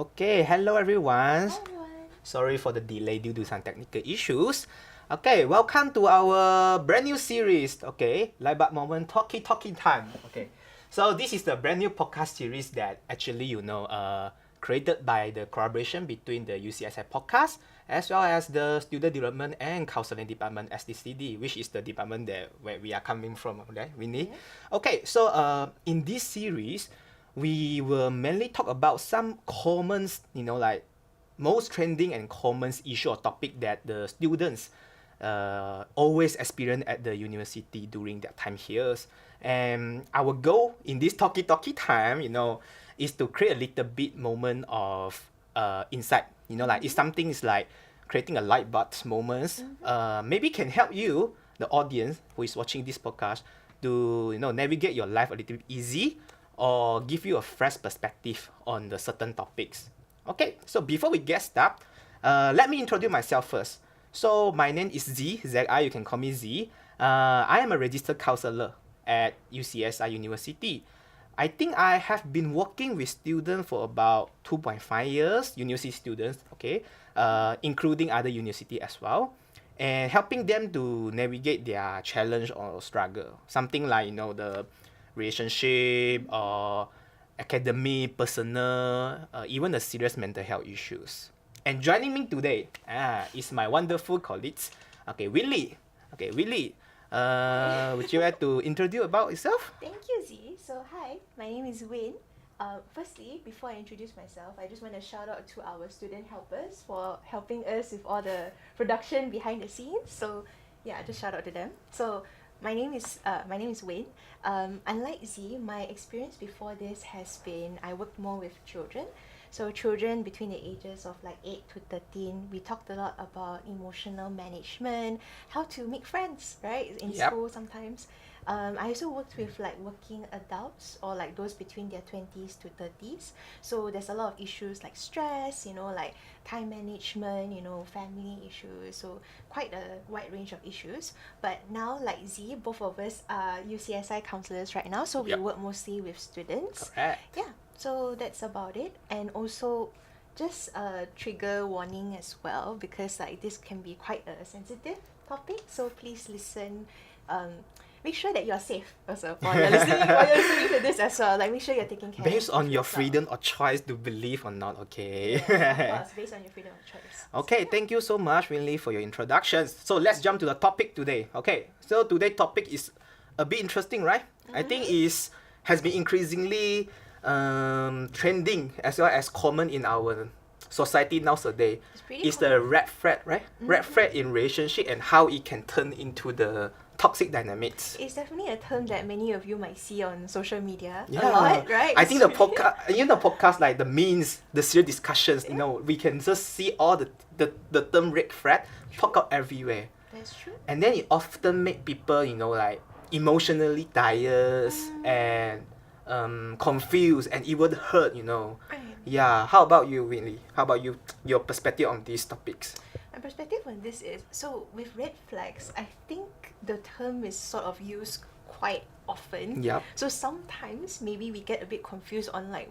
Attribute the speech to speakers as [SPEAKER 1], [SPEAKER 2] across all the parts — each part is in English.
[SPEAKER 1] Okay, hello everyone.
[SPEAKER 2] Hi everyone.
[SPEAKER 1] Sorry for the delay due to some technical issues. Okay, welcome to our brand new series. Okay, Lightbulb moment, talking time. Okay, so this is the brand new podcast series that actually created by the collaboration between the UCSI podcast as well as the Student Development and Counseling Department SDCD, which is the department that where we are coming from. Okay, Winnie.
[SPEAKER 2] Yeah.
[SPEAKER 1] Okay, so in this series we will mainly talk about some common, like most trending and common issue or topic that the students always experience at the university during their time here. And our goal in this talkie time, is to create a little bit moment of insight. Like if something is like creating a light bulb moments, maybe can help you, the audience who is watching this podcast, to navigate your life a little bit easy or give you a fresh perspective on the certain topics. Okay, so before we get started, let me introduce myself first. So my name is Z-I, you can call me Z. I am a registered counselor at UCSI University. I think I have been working with students for about 2.5 years, university students, okay, including other university as well, and helping them to navigate their challenge or struggle. Something like, the relationship or academic, personal, even the serious mental health issues. And joining me today is my wonderful colleagues. Okay, Willie. Okay, Willie. Would you like to introduce about yourself?
[SPEAKER 2] Thank you, Z. So hi, my name is Wayne. Firstly, before I introduce myself, I just want to shout out to our student helpers for helping us with all the production behind the scenes. So yeah, just shout out to them. So my name is Wayne. Unlike Z, my experience before this has been I worked more with children. So children between the ages of like 8 to 13, we talked a lot about emotional management, how to make friends, right? In
[SPEAKER 1] Yep.
[SPEAKER 2] school sometimes. I also worked with like working adults or like those between their 20s to 30s. So there's a lot of issues like stress, like time management, family issues. So quite a wide range of issues. But now, like Z, both of us are UCSI counselors right now. So we
[SPEAKER 1] Yep.
[SPEAKER 2] work mostly with students.
[SPEAKER 1] Correct.
[SPEAKER 2] Yeah, so that's about it. And also just a trigger warning as well, because like this can be quite a sensitive topic. So please listen. Make sure that you're safe also while you're listening to this as well. Like make sure you're taking care
[SPEAKER 1] Based
[SPEAKER 2] of
[SPEAKER 1] on your
[SPEAKER 2] yourself.
[SPEAKER 1] freedom or choice to believe or not, okay?
[SPEAKER 2] Of course, based on your freedom of choice.
[SPEAKER 1] Okay, thank you so much, Winley, for your introductions. So let's jump to the topic today. Okay, so today's topic is a bit interesting, right? I think has been increasingly trending as well as common in our society nowadays.
[SPEAKER 2] It's pretty
[SPEAKER 1] It's the red flag, right? Red flag in relationship and how it can turn into the toxic dynamics.
[SPEAKER 2] It's definitely a term that many of you might see on social media a
[SPEAKER 1] Yeah,
[SPEAKER 2] lot, right?
[SPEAKER 1] I think the
[SPEAKER 2] It's really-
[SPEAKER 1] podcast, like the memes, the serious discussions, we can just see all the term red flag pop up everywhere.
[SPEAKER 2] That's true.
[SPEAKER 1] And then it often make people, like emotionally tired and confused and even hurt.
[SPEAKER 2] Right.
[SPEAKER 1] Yeah, how about you, Winnie? How about you, your perspective on these topics?
[SPEAKER 2] My perspective on this is, so with red flags, I think the term is sort of used quite often.
[SPEAKER 1] Yep.
[SPEAKER 2] So sometimes maybe we get a bit confused on like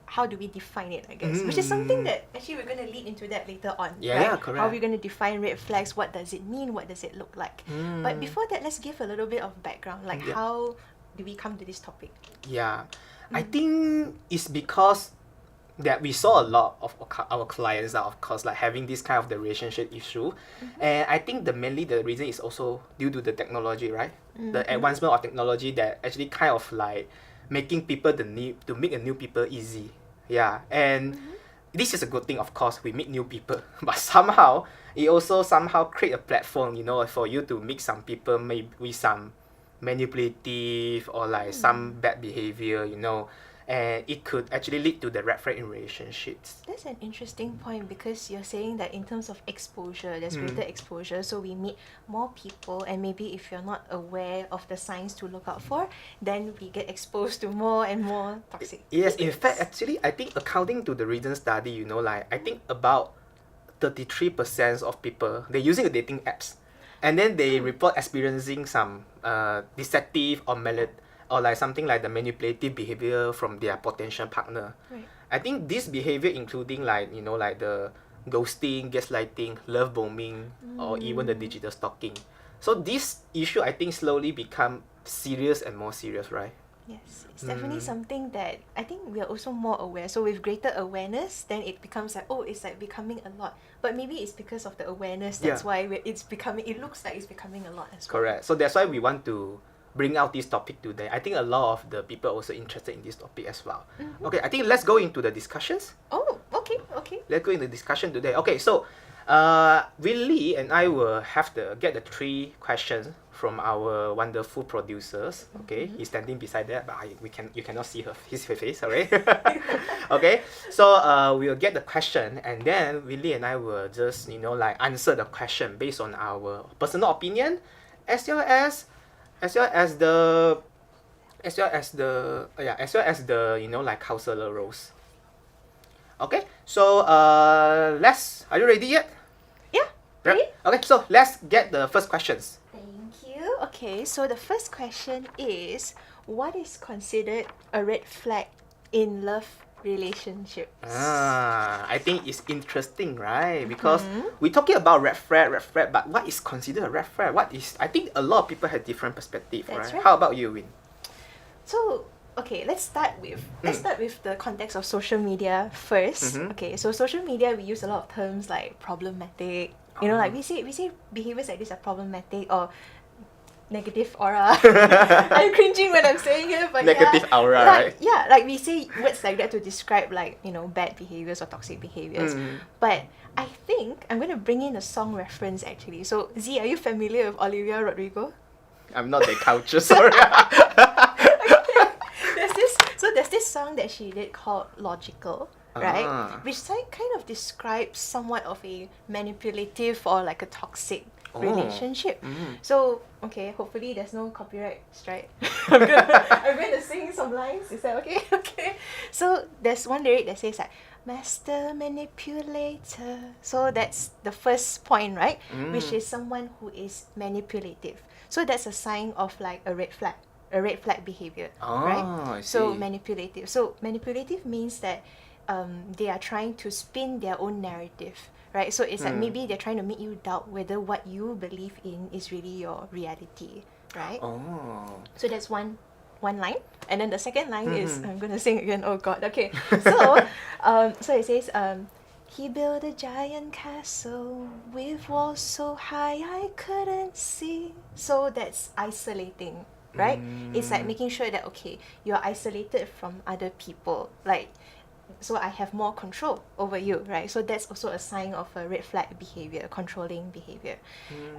[SPEAKER 2] how do we define it, I guess. Which is something that actually we're going to lead into that later on.
[SPEAKER 1] Yeah,
[SPEAKER 2] right?
[SPEAKER 1] correct.
[SPEAKER 2] How are we going to define red flags? What does it mean? What does it look like? But before that, let's give a little bit of background. Like
[SPEAKER 1] Yeah.
[SPEAKER 2] how do we come to this topic?
[SPEAKER 1] Yeah, I think it's because that we saw a lot of our clients are, of course, like having this kind of the relationship issue, and I think mainly the reason is also due to the technology, right? The advancement of technology that actually kind of like making people the need to make a new people easy. Yeah, and this is a good thing, of course. We meet new people, but somehow it also somehow create a platform, for you to meet some people maybe with some manipulative or like some bad behavior, and it could actually lead to the red flag in relationships.
[SPEAKER 2] That's an interesting point, because you're saying that in terms of exposure, there's greater exposure, so we meet more people, and maybe if you're not aware of the signs to look out for, then we get exposed to more and more toxic.
[SPEAKER 1] Yes, in fact, actually, I think according to the recent study, I think about 33% of people, they're using the dating apps, and then they report experiencing some deceptive or like something like the manipulative behavior from their potential partner.
[SPEAKER 2] Right.
[SPEAKER 1] I think this behavior including like, you know, like the ghosting, gaslighting, love bombing, or even the digital stalking. So this issue I think slowly become serious and more serious, right?
[SPEAKER 2] Yes, it's definitely something that I think we are also more aware. So with greater awareness, then it becomes like, oh, it's like becoming a lot. But maybe it's because of the awareness, that's
[SPEAKER 1] Yeah.
[SPEAKER 2] why it's becoming, it looks like it's becoming a lot as well.
[SPEAKER 1] Correct. So that's why we want to bring out this topic today. I think a lot of the people are also interested in this topic as well. Okay, I think let's go into the discussions.
[SPEAKER 2] Oh, okay.
[SPEAKER 1] Let's go into discussion today. Okay, so Willie and I will have to get the 3 questions from our wonderful producers. Okay, he's standing beside that, but you cannot see his face. Alright. Okay, so we'll get the question, and then Willie and I will just, you know, like answer the question based on our personal opinion, as well as the you know, like counselor roles. Okay, so are you ready yet?
[SPEAKER 2] Yeah, ready?
[SPEAKER 1] Okay, so let's get the first questions.
[SPEAKER 2] Thank you. Okay, so the first question is, what is considered a red flag in love relationships?
[SPEAKER 1] I think it's interesting, right? Because we're talking about red flag, but what is considered a red flag? I think a lot of people have different perspective,
[SPEAKER 2] That's
[SPEAKER 1] right?
[SPEAKER 2] right.
[SPEAKER 1] How about you, Win?
[SPEAKER 2] So, okay, let's start with the context of social media first. Okay, so social media, we use a lot of terms like problematic. You know, like we say behaviors like this are problematic, or negative aura. I'm cringing when I'm saying it, but
[SPEAKER 1] Negative aura,
[SPEAKER 2] like,
[SPEAKER 1] right?
[SPEAKER 2] Yeah, like we say words like that to describe, like, you know, bad behaviors or toxic behaviors. But I think I'm going to bring in a song reference actually. So Z, are you familiar with Olivia Rodrigo?
[SPEAKER 1] I'm not that culture, sorry.
[SPEAKER 2] There's this song that she did called Logical, right? Which kind of describes somewhat of a manipulative or like a toxic relationship. So, okay, hopefully there's no copyright strike. I'm gonna sing some lines. Is that okay? Okay. So there's one lyric that says like, master manipulator. So that's the first point, right? Which is someone who is manipulative. So that's a sign of like a red flag behavior, right?
[SPEAKER 1] I
[SPEAKER 2] So
[SPEAKER 1] see.
[SPEAKER 2] manipulative. So manipulative means that they are trying to spin their own narrative, right? So it's like maybe they're trying to make you doubt whether what you believe in is really your reality, right? So that's one line, and then the second line is, I'm gonna sing again. Oh God. Okay. So so it says he built a giant castle with walls so high I couldn't see. So that's isolating, right? It's like making sure that, okay, you're isolated from other people, like, so I have more control over you, right? So that's also a sign of a red flag behavior, controlling behavior.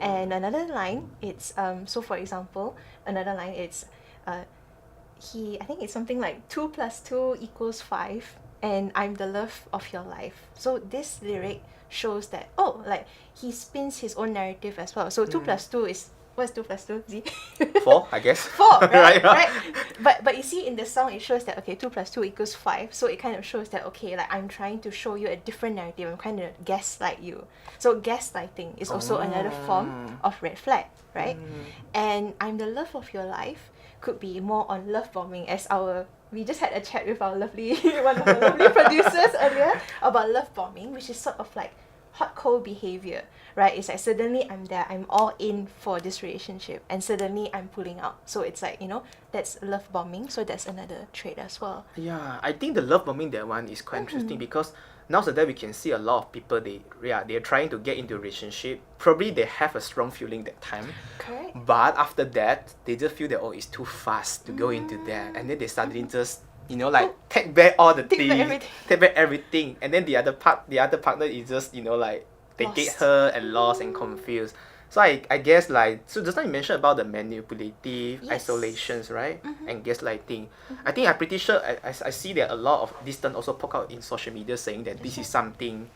[SPEAKER 2] And another line, it's so for example, another line, it's I think it's something like 2 + 2 = 5, and I'm the love of your life. So this lyric shows that, oh, like he spins his own narrative as well. So 2 + 2 is, what's 2 + 2? Z?
[SPEAKER 1] 4, I guess.
[SPEAKER 2] 4, right?
[SPEAKER 1] Right.
[SPEAKER 2] Right. But you see in the song, it shows that, okay, 2 + 2 = 5. So it kind of shows that, okay, like I'm trying to show you a different narrative. I'm kind of gaslight you. So gaslighting is also another form of red flag, right? And I'm the love of your life could be more on love bombing, as we just had a chat with our lovely one of the lovely producers earlier about love bombing, which is sort of like hot cold behavior, right? It's like suddenly I'm there, I'm all in for this relationship, and suddenly I'm pulling out. So it's like, you know, that's love bombing. So that's another trait as well.
[SPEAKER 1] Yeah, I think the love bombing, that one is quite interesting, because nowadays we can see a lot of people, they're trying to get into a relationship. Probably they have a strong feeling that time.
[SPEAKER 2] Correct.
[SPEAKER 1] But after that, they just feel that, oh, it's too fast to go into that. And then they suddenly just, you know, like take back all the
[SPEAKER 2] Take back
[SPEAKER 1] things.
[SPEAKER 2] everything.
[SPEAKER 1] Take back everything. And then the other partner is just, you know, like they get
[SPEAKER 2] Lost.
[SPEAKER 1] hurt and lost and confused. So I guess, like, so just now you mentioned about the manipulative,
[SPEAKER 2] Yes.
[SPEAKER 1] isolations, right? And gaslighting. I think I'm pretty sure I see that a lot of this term also poke out in social media, saying that this is something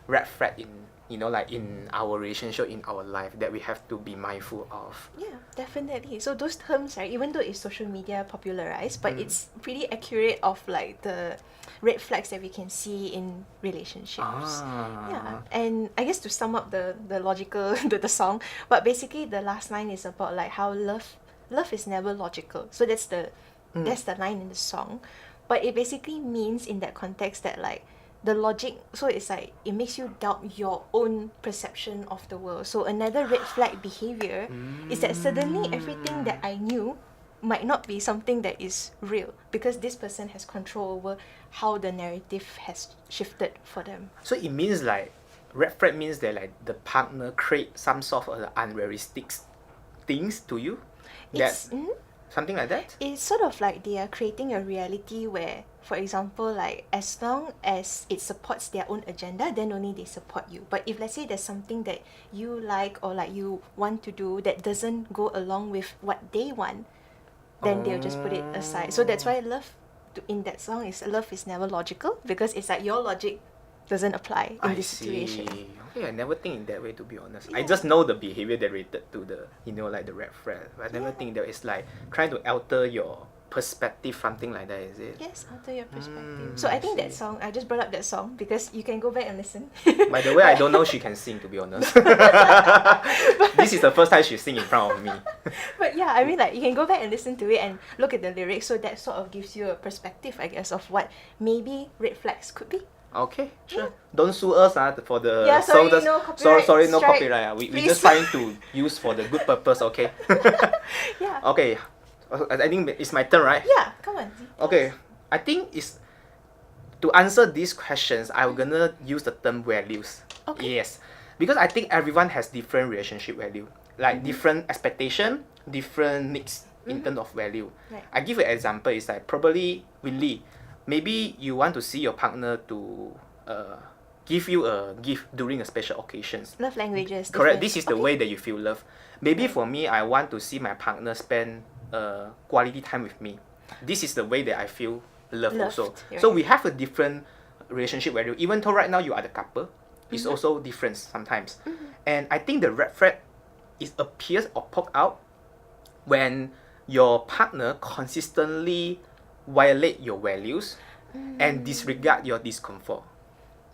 [SPEAKER 1] red flag in, you know, like in our relationship, in our life, that we have to be mindful of.
[SPEAKER 2] Yeah, definitely. So those terms, right, even though it's social media popularized, but it's pretty accurate of like the red flags that we can see in relationships. Yeah, and I guess to sum up the logical the song, but basically the last line is about like how love is never logical. So that's the line in the song. But it basically means in that context that like the logic, so it's like it makes you doubt your own perception of the world. So another red flag behavior is that suddenly everything that I knew might not be something that is real because this person has control over how the narrative has shifted for them.
[SPEAKER 1] So it means like red flag means that like the partner create some sort of unrealistic things to you.
[SPEAKER 2] It's
[SPEAKER 1] Something like that.
[SPEAKER 2] It's sort of like they are creating a reality where, for example, like as long as it supports their own agenda, then only they support you. But if let's say there's something that you like or like you want to do that doesn't go along with what they want, then they'll just put it aside. So that's why in that song is love is never logical because it's like your logic doesn't apply in this situation.
[SPEAKER 1] Okay, I never think in that way, to be honest. I
[SPEAKER 2] Yeah.
[SPEAKER 1] just know the behavior that related to the, like the red flag. I never think that it's like trying to alter your perspective, something like that, is it?
[SPEAKER 2] Yes, alter your perspective. So I think that song, I just brought up that song because you can go back and listen.
[SPEAKER 1] By the way, I don't know she can sing, to be honest. This is the first time she sing in front of me.
[SPEAKER 2] But yeah, I mean like you can go back and listen to it and look at the lyrics, so that sort of gives you a perspective, I guess, of what maybe red flags could be.
[SPEAKER 1] Okay, sure. Don't sue us for the
[SPEAKER 2] Yeah, sorry,
[SPEAKER 1] so
[SPEAKER 2] no copyright
[SPEAKER 1] sorry, no
[SPEAKER 2] strike,
[SPEAKER 1] copyright. We
[SPEAKER 2] please.
[SPEAKER 1] just trying to use for the good purpose, okay?
[SPEAKER 2] Yeah.
[SPEAKER 1] Okay, I think it's my turn, right?
[SPEAKER 2] Yeah, come on.
[SPEAKER 1] Okay, I think it's to answer these questions, I'm gonna use the term values.
[SPEAKER 2] Okay.
[SPEAKER 1] Yes, because I think everyone has different relationship value, like different expectation, different needs in terms of value.
[SPEAKER 2] Right.
[SPEAKER 1] I give an example. It's like probably Willie, maybe you want to see your partner to give you a gift during a special occasions.
[SPEAKER 2] Love languages.
[SPEAKER 1] Correct.
[SPEAKER 2] different.
[SPEAKER 1] This is the way that you feel love. Maybe for me, I want to see my partner spend quality time with me. This is the way that I feel love
[SPEAKER 2] Loved,
[SPEAKER 1] also.
[SPEAKER 2] right.
[SPEAKER 1] So we have a different relationship value. Even though right now you are the couple, it's also different sometimes. And I think the red flag appears or poke out when your partner consistently violate your values and disregard your discomfort.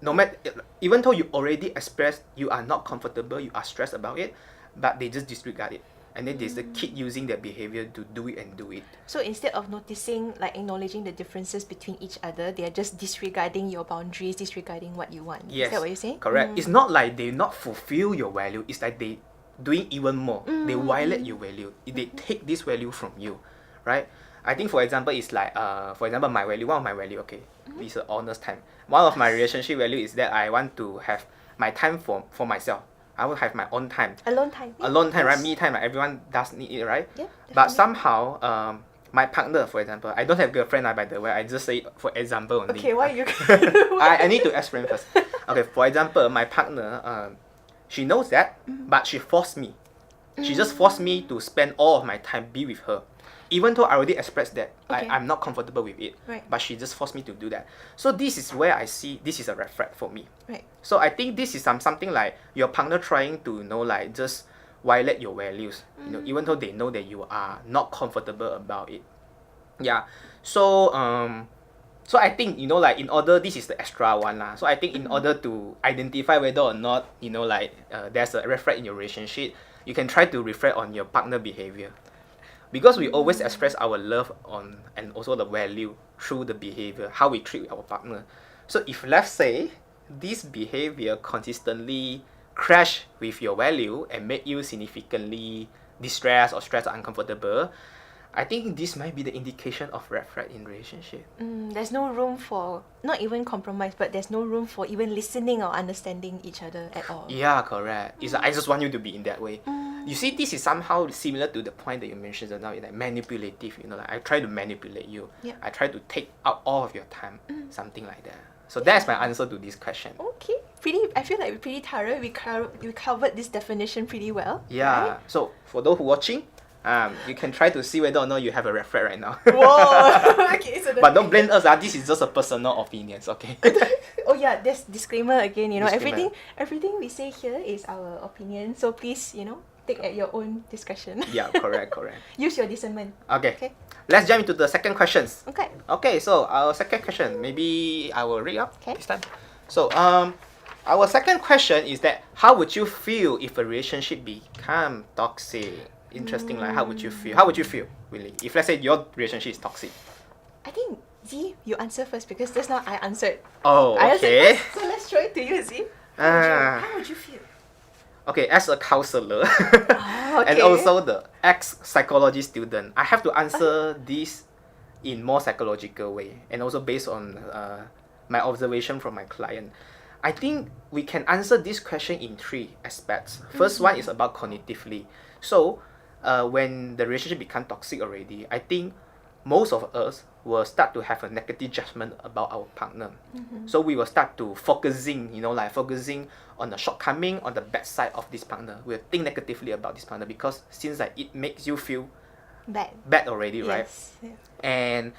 [SPEAKER 1] No matter, even though you already expressed you are not comfortable, you are stressed about it, but they just disregard it, and then they just keep using their behavior to do it and do it.
[SPEAKER 2] So instead of noticing, like acknowledging the differences between each other, they are just disregarding your boundaries, disregarding what you want.
[SPEAKER 1] Yes,
[SPEAKER 2] Is that what you're saying?
[SPEAKER 1] correct. It's not like they not fulfill your value. It's like they doing even more. They violate your value. They take this value from you, right? I think for example, it's like for example, my value. One of my value, okay, is an honest time. One of my relationship value is that I want to have my time for myself. I will have my own time.
[SPEAKER 2] Alone time. Yeah,
[SPEAKER 1] Alone time, right?
[SPEAKER 2] yes.
[SPEAKER 1] Me time, like everyone does need it, right?
[SPEAKER 2] Yeah,
[SPEAKER 1] But
[SPEAKER 2] definitely.
[SPEAKER 1] somehow, my partner, for example, I don't have girlfriend, by the way. I just say it for example only.
[SPEAKER 2] Okay, why you?
[SPEAKER 1] I need to explain first. Okay, for example, my partner, she knows that, but she forced me. She just forced me to spend all of my time be with her. Even though I already expressed that
[SPEAKER 2] Okay.
[SPEAKER 1] I'm not comfortable with it.
[SPEAKER 2] Right.
[SPEAKER 1] But she just forced me to do that. So this is where I see this is a red flag for me.
[SPEAKER 2] Right.
[SPEAKER 1] So I think this is something like your partner trying to like just violate your values. Even though they know that you are not comfortable about it. Yeah. So so I think like in order, this is the extra one lah. So I think in order to identify whether or not like there's a red flag in your relationship, you can try to reflect on your partner behavior. Because we always express our love on and also the value through the behavior, how we treat our partner. So if let's say this behavior consistently clash with your value and make you significantly distressed or stressed or uncomfortable, I think this might be the indication of red flag in relationship.
[SPEAKER 2] There's no room for not even compromise, but there's no room for even listening or understanding each other at all.
[SPEAKER 1] Yeah, correct. It's like, I just want you to be in that way. You see, this is somehow similar to the point that you mentioned just now, like manipulative. Like I try to manipulate you.
[SPEAKER 2] Yeah.
[SPEAKER 1] I try to take out all of your time, something like that. So that's my answer to this question.
[SPEAKER 2] Okay, I feel like we're pretty thorough. We covered this definition pretty well.
[SPEAKER 1] Yeah.
[SPEAKER 2] Right?
[SPEAKER 1] So for those who watching, you can try to see whether or not you have a red flag right now.
[SPEAKER 2] Whoa. Okay, so
[SPEAKER 1] But don't blame us. This is just a personal opinions. Okay.
[SPEAKER 2] Oh yeah, there's disclaimer again.
[SPEAKER 1] Disclaimer.
[SPEAKER 2] Everything we say here is our opinion. So please, take at your own discretion.
[SPEAKER 1] Yeah. Correct.
[SPEAKER 2] Use your discernment.
[SPEAKER 1] Okay.
[SPEAKER 2] Okay.
[SPEAKER 1] Let's jump into the second questions.
[SPEAKER 2] Okay.
[SPEAKER 1] Okay, so our second question, maybe I will read up
[SPEAKER 2] Okay.
[SPEAKER 1] this time. So our second question is that how would you feel if a relationship become toxic? Interesting, like how would you feel? How would you feel, really? If let's say your relationship is toxic.
[SPEAKER 2] I think Z, you answer first because just now I answered.
[SPEAKER 1] Oh,
[SPEAKER 2] I answered
[SPEAKER 1] okay.
[SPEAKER 2] first, so let's throw it to you, Z. How would you feel?
[SPEAKER 1] Okay, as a counselor
[SPEAKER 2] Oh,
[SPEAKER 1] and
[SPEAKER 2] okay.
[SPEAKER 1] also the ex-psychology student, I have to answer this in more psychological way and also based on my observation from my client. I think we can answer this question in three aspects. First one is about cognitively. So when the relationship become toxic already, I think most of us will start to have a negative judgment about our partner. So we will start to focusing, focusing on the shortcoming, on the bad side of this partner. We'll think negatively about this partner because since like it makes you feel bad already, right?
[SPEAKER 2] Yes. Yeah.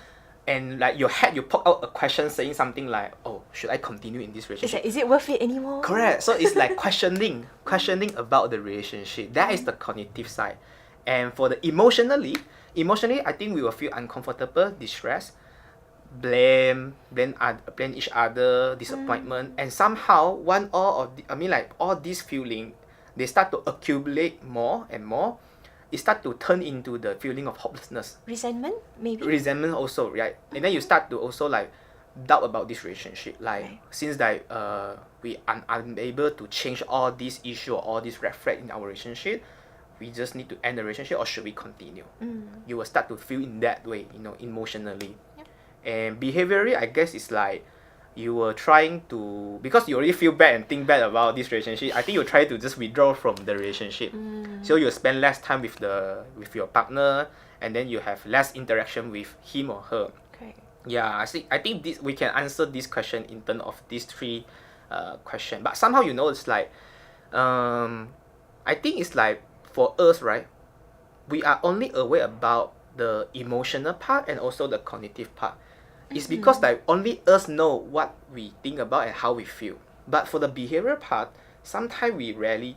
[SPEAKER 1] And like your head, you pop out a question saying something like, "Oh, should I continue in this
[SPEAKER 2] It's
[SPEAKER 1] relationship?"
[SPEAKER 2] like, is it worth it anymore?
[SPEAKER 1] Correct. So it's like questioning about the relationship. That is the cognitive side. And for the emotionally, I think we will feel uncomfortable, distressed, blame each other, disappointment, and somehow all these feeling, they start to accumulate more and more. It start to turn into the feeling of hopelessness.
[SPEAKER 2] Resentment, maybe?
[SPEAKER 1] Resentment also, right? And then you start to also like doubt about this relationship. Like
[SPEAKER 2] Right.
[SPEAKER 1] since like we are unable to change all these issue or all these red flag in our relationship, we just need to end the relationship or should we continue? You will start to feel in that way, emotionally.
[SPEAKER 2] Yep.
[SPEAKER 1] And behaviorally, I guess it's like you were trying to, because you already feel bad and think bad about this relationship, I think you try to just withdraw from the relationship. So you spend less time with your partner, and then you have less interaction with him or her.
[SPEAKER 2] Okay.
[SPEAKER 1] Yeah, I think this we can answer this question in terms of these three question. But somehow it's like I think it's like for us, right? We are only aware about the emotional part and also the cognitive part. It's because like only us know what we think about and how we feel. But for the behavioral part, sometimes we rarely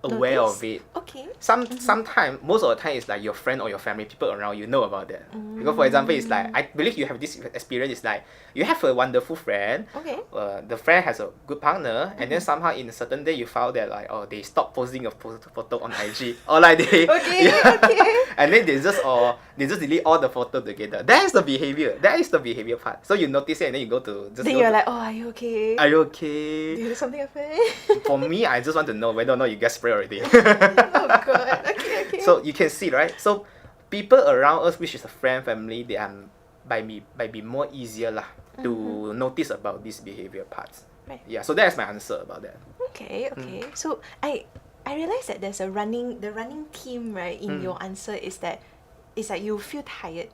[SPEAKER 1] aware
[SPEAKER 2] Notice?
[SPEAKER 1] of it.
[SPEAKER 2] Okay.
[SPEAKER 1] Sometimes, most of the time, it's like your friend or your family, people around you know about that. Because for example, it's like I believe you have this experience. It's like you have a wonderful friend.
[SPEAKER 2] Okay.
[SPEAKER 1] The friend has a good partner, and then somehow in a certain day you found that like they stop posting a photo on IG or like they
[SPEAKER 2] Okay.
[SPEAKER 1] and then they just delete all the photo together. That is the behavior. That is the behavior part. So you notice it and then you go to just.
[SPEAKER 2] Then
[SPEAKER 1] go
[SPEAKER 2] you're
[SPEAKER 1] to,
[SPEAKER 2] like, oh, are you okay?
[SPEAKER 1] are you
[SPEAKER 2] Did
[SPEAKER 1] okay?
[SPEAKER 2] you do something happen?
[SPEAKER 1] For me, I just want to know whether or not you get sprayed already.
[SPEAKER 2] Oh god. Okay.
[SPEAKER 1] So you can see, right? So people around us, which is a friend, family, they are might be more easier lah to notice about these behavior parts.
[SPEAKER 2] Right.
[SPEAKER 1] Yeah. So that's my answer about that.
[SPEAKER 2] Okay. So I realized that there's the running theme, right, in your answer is that it's like you feel tired.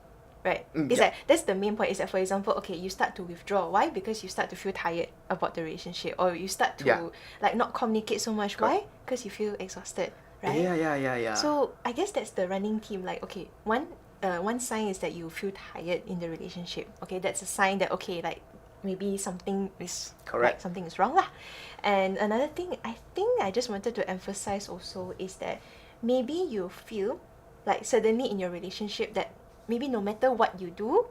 [SPEAKER 2] Right. It's
[SPEAKER 1] yeah.
[SPEAKER 2] like that's the main point. Is that, for example, okay, you start to withdraw. Why? Because you start to feel tired about the relationship, or you start to like not communicate so much.
[SPEAKER 1] Correct.
[SPEAKER 2] Why? Because you feel exhausted, right?
[SPEAKER 1] Yeah.
[SPEAKER 2] So I guess that's the running theme. Like, okay, one sign is that you feel tired in the relationship. Okay, that's a sign that okay, like maybe something is
[SPEAKER 1] Correct.
[SPEAKER 2] like something is wrong lah. And another thing I think I just wanted to emphasize also is that maybe you feel like suddenly in your relationship that maybe no matter what you do,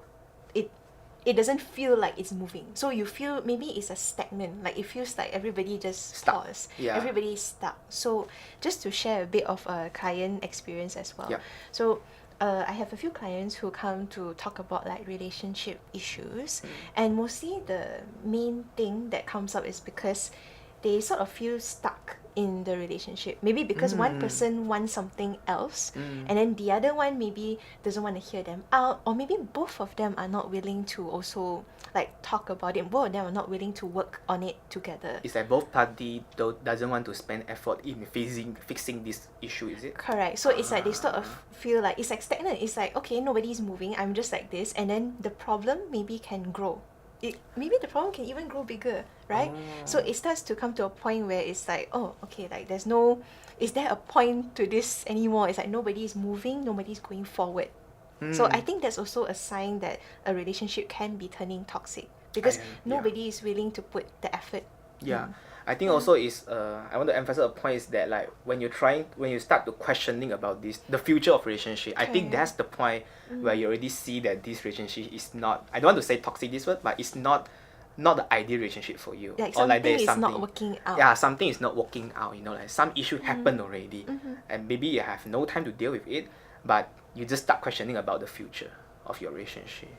[SPEAKER 2] it doesn't feel like it's moving. So you feel maybe it's a stagnant. Like it feels like everybody just
[SPEAKER 1] Stuck.
[SPEAKER 2] pause.
[SPEAKER 1] Yeah.
[SPEAKER 2] Everybody is stuck. So just to share a bit of a client experience as well.
[SPEAKER 1] Yeah.
[SPEAKER 2] So I have a few clients who come to talk about like relationship issues, and mostly the main thing that comes up is because they sort of feel stuck in the relationship. Maybe because one person wants something else, and then the other one maybe doesn't want to hear them out, or maybe both of them are not willing to also like talk about it. Both of them are not willing to work on it together.
[SPEAKER 1] It's like both party doesn't want to spend effort in fixing this issue, is it?
[SPEAKER 2] Correct. So it's like they sort of feel like it's like stagnant. It's like, okay, nobody's moving. I'm just like this, and then the problem maybe can grow. Maybe the problem can even grow bigger, right? So it starts to come to a point where it's like, oh, okay, like is there a point to this anymore? It's like nobody's moving, nobody's going forward. So I think that's also a sign that a relationship can be turning toxic because nobody is willing to put the effort.
[SPEAKER 1] Yeah. I think also is I want to emphasize a point is that like when you start to questioning about the future of relationship, I think that's the point where you already see that this relationship is not, I don't want to say toxic this word, but it's not the ideal relationship for you.
[SPEAKER 2] Like
[SPEAKER 1] or like
[SPEAKER 2] something
[SPEAKER 1] there's
[SPEAKER 2] is
[SPEAKER 1] something
[SPEAKER 2] not working out.
[SPEAKER 1] Yeah, something is not working out, like some issue happened already, and maybe you have no time to deal with it, but you just start questioning about the future of your relationship.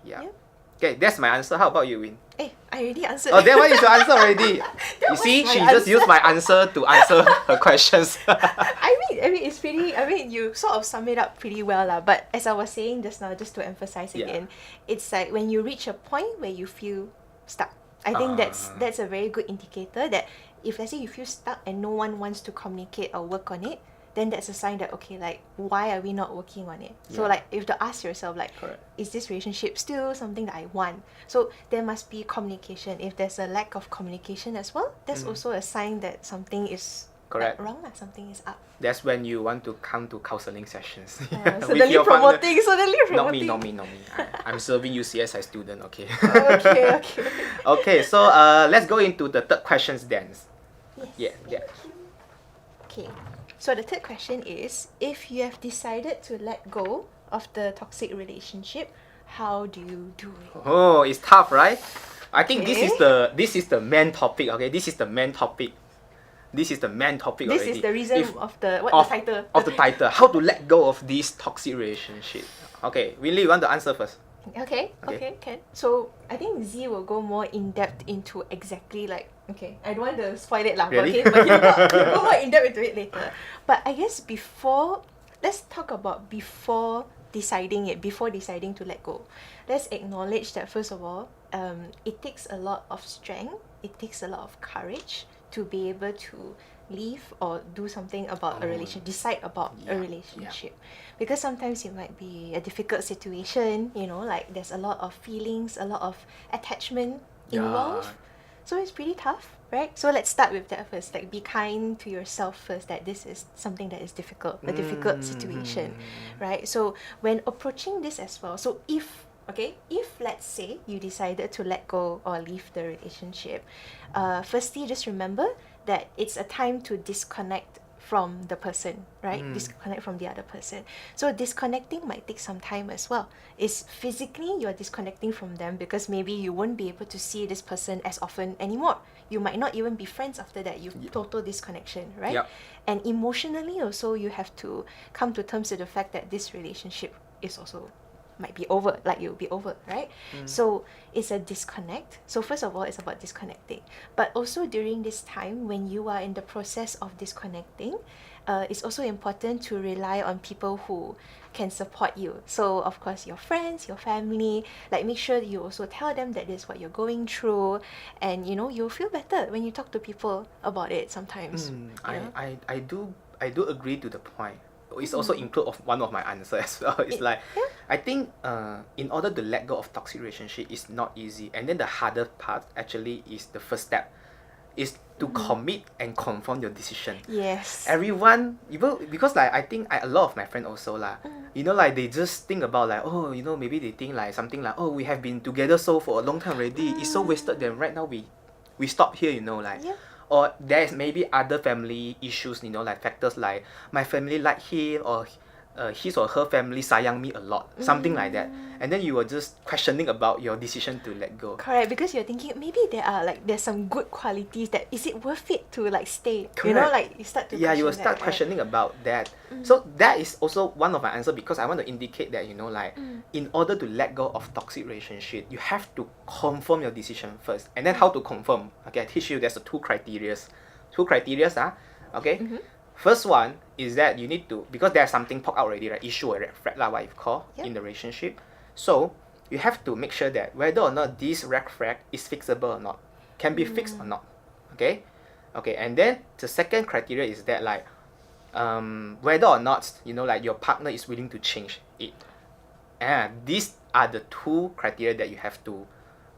[SPEAKER 2] Yeah.
[SPEAKER 1] Okay, that's my answer. How about you, Win?
[SPEAKER 2] Hey, I already answered.
[SPEAKER 1] Oh, that one is your answer already. You
[SPEAKER 2] was
[SPEAKER 1] see,
[SPEAKER 2] my
[SPEAKER 1] she just
[SPEAKER 2] answer.
[SPEAKER 1] used my answer to answer her questions.
[SPEAKER 2] I mean, it's pretty. I mean, you sort of sum it up pretty well, lah. But as I was saying just now, just to emphasize
[SPEAKER 1] Yeah.
[SPEAKER 2] again, it's like when you reach a point where you feel stuck. I think that's a very good indicator that if let's say you feel stuck and no one wants to communicate or work on it, then that's a sign that okay, like why are we not working on it? So
[SPEAKER 1] Yeah.
[SPEAKER 2] like you have to ask yourself like,
[SPEAKER 1] Correct.
[SPEAKER 2] is this relationship still something that I want? So there must be communication. If there's a lack of communication as well, that's also a sign that something is
[SPEAKER 1] Correct.
[SPEAKER 2] wrong, something is up.
[SPEAKER 1] That's when you want to come to counseling sessions. With
[SPEAKER 2] Suddenly
[SPEAKER 1] your partner.
[SPEAKER 2] promoting, suddenly
[SPEAKER 1] Not me,
[SPEAKER 2] promoting.
[SPEAKER 1] not me. I'm serving UCSI student, okay?
[SPEAKER 2] Okay.
[SPEAKER 1] Okay, so let's go into the third questions then.
[SPEAKER 2] Yes.
[SPEAKER 1] Yeah.
[SPEAKER 2] Okay. So the third question is, if you have decided to let go of the toxic relationship, how do you do it?
[SPEAKER 1] Oh, it's tough, right? I think this
[SPEAKER 2] Okay.
[SPEAKER 1] is the main topic, okay? This is the main topic
[SPEAKER 2] This
[SPEAKER 1] already.
[SPEAKER 2] is the reason
[SPEAKER 1] If-
[SPEAKER 2] of the
[SPEAKER 1] of,
[SPEAKER 2] the title.
[SPEAKER 1] of the title. How to let go of this toxic relationship. Okay, Willie, you want to answer first?
[SPEAKER 2] Okay, can. So I think Z will go more in depth into exactly like I don't want to spoil it lah,
[SPEAKER 1] Really?
[SPEAKER 2] but he'll go more in depth into it later. But I guess let's talk about before deciding to let go. Let's acknowledge that first of all, it takes a lot of strength, it takes a lot of courage to be able to leave or do something about a relationship, decide about a relationship. Because sometimes it might be a difficult situation, like there's a lot of feelings, a lot of attachment involved. So it's pretty tough, right? So let's start with that first. Like be kind to yourself first, that this is something that is difficult, a difficult situation, right? So when approaching this as well, so if let's say you decided to let go or leave the relationship, firstly just remember that it's a time to disconnect from the person, right? Disconnect from the other person. So disconnecting might take some time as well. It's physically you're disconnecting from them because maybe you won't be able to see this person as often anymore. You might not even be friends after that. You've total disconnection, right?
[SPEAKER 1] Yep.
[SPEAKER 2] And emotionally also you have to come to terms with the fact that this relationship is also might be over, like you'll be over, right? So it's a disconnect. So first of all, it's about disconnecting. But also during this time when you are in the process of disconnecting, it's also important to rely on people who can support you. So of course your friends, your family, like make sure you also tell them that this is what you're going through, and you'll feel better when you talk to people about it sometimes.
[SPEAKER 1] I do agree to the point. It's also include of one of my answers as well. It's like I think in order to let go of toxic relationship is not easy, and then the harder part actually is the first step is to commit and confirm your decision.
[SPEAKER 2] Yes.
[SPEAKER 1] Everyone, even because like I think a lot of my friends also lah, like they just think about like maybe they think like something like we have been together so for a long time already. It's so wasted. Then right now we stop here. Or there's maybe other family issues, like factors like my family like him or his or her family sayang me a lot, something like that. And then you were just questioning about your decision to let go.
[SPEAKER 2] Correct, because you're thinking maybe there's some good qualities that is it worth it to like stay?
[SPEAKER 1] Correct.
[SPEAKER 2] Like you start to
[SPEAKER 1] Yeah, you will
[SPEAKER 2] question
[SPEAKER 1] start
[SPEAKER 2] that,
[SPEAKER 1] questioning about that. So that is also one of my answers, because I want to indicate that in order to let go of toxic relationship, you have to confirm your decision first. And then how to confirm? Okay, I teach you there's two criteria. Okay. First one is that you need to, because there's something pop out already, right? Issue or red flag, what you call in the relationship. So you have to make sure that whether or not this red flag is fixable or not, can be fixed or not. Okay. And then the second criteria is that like whether or not like your partner is willing to change it. And these are the two criteria that you have to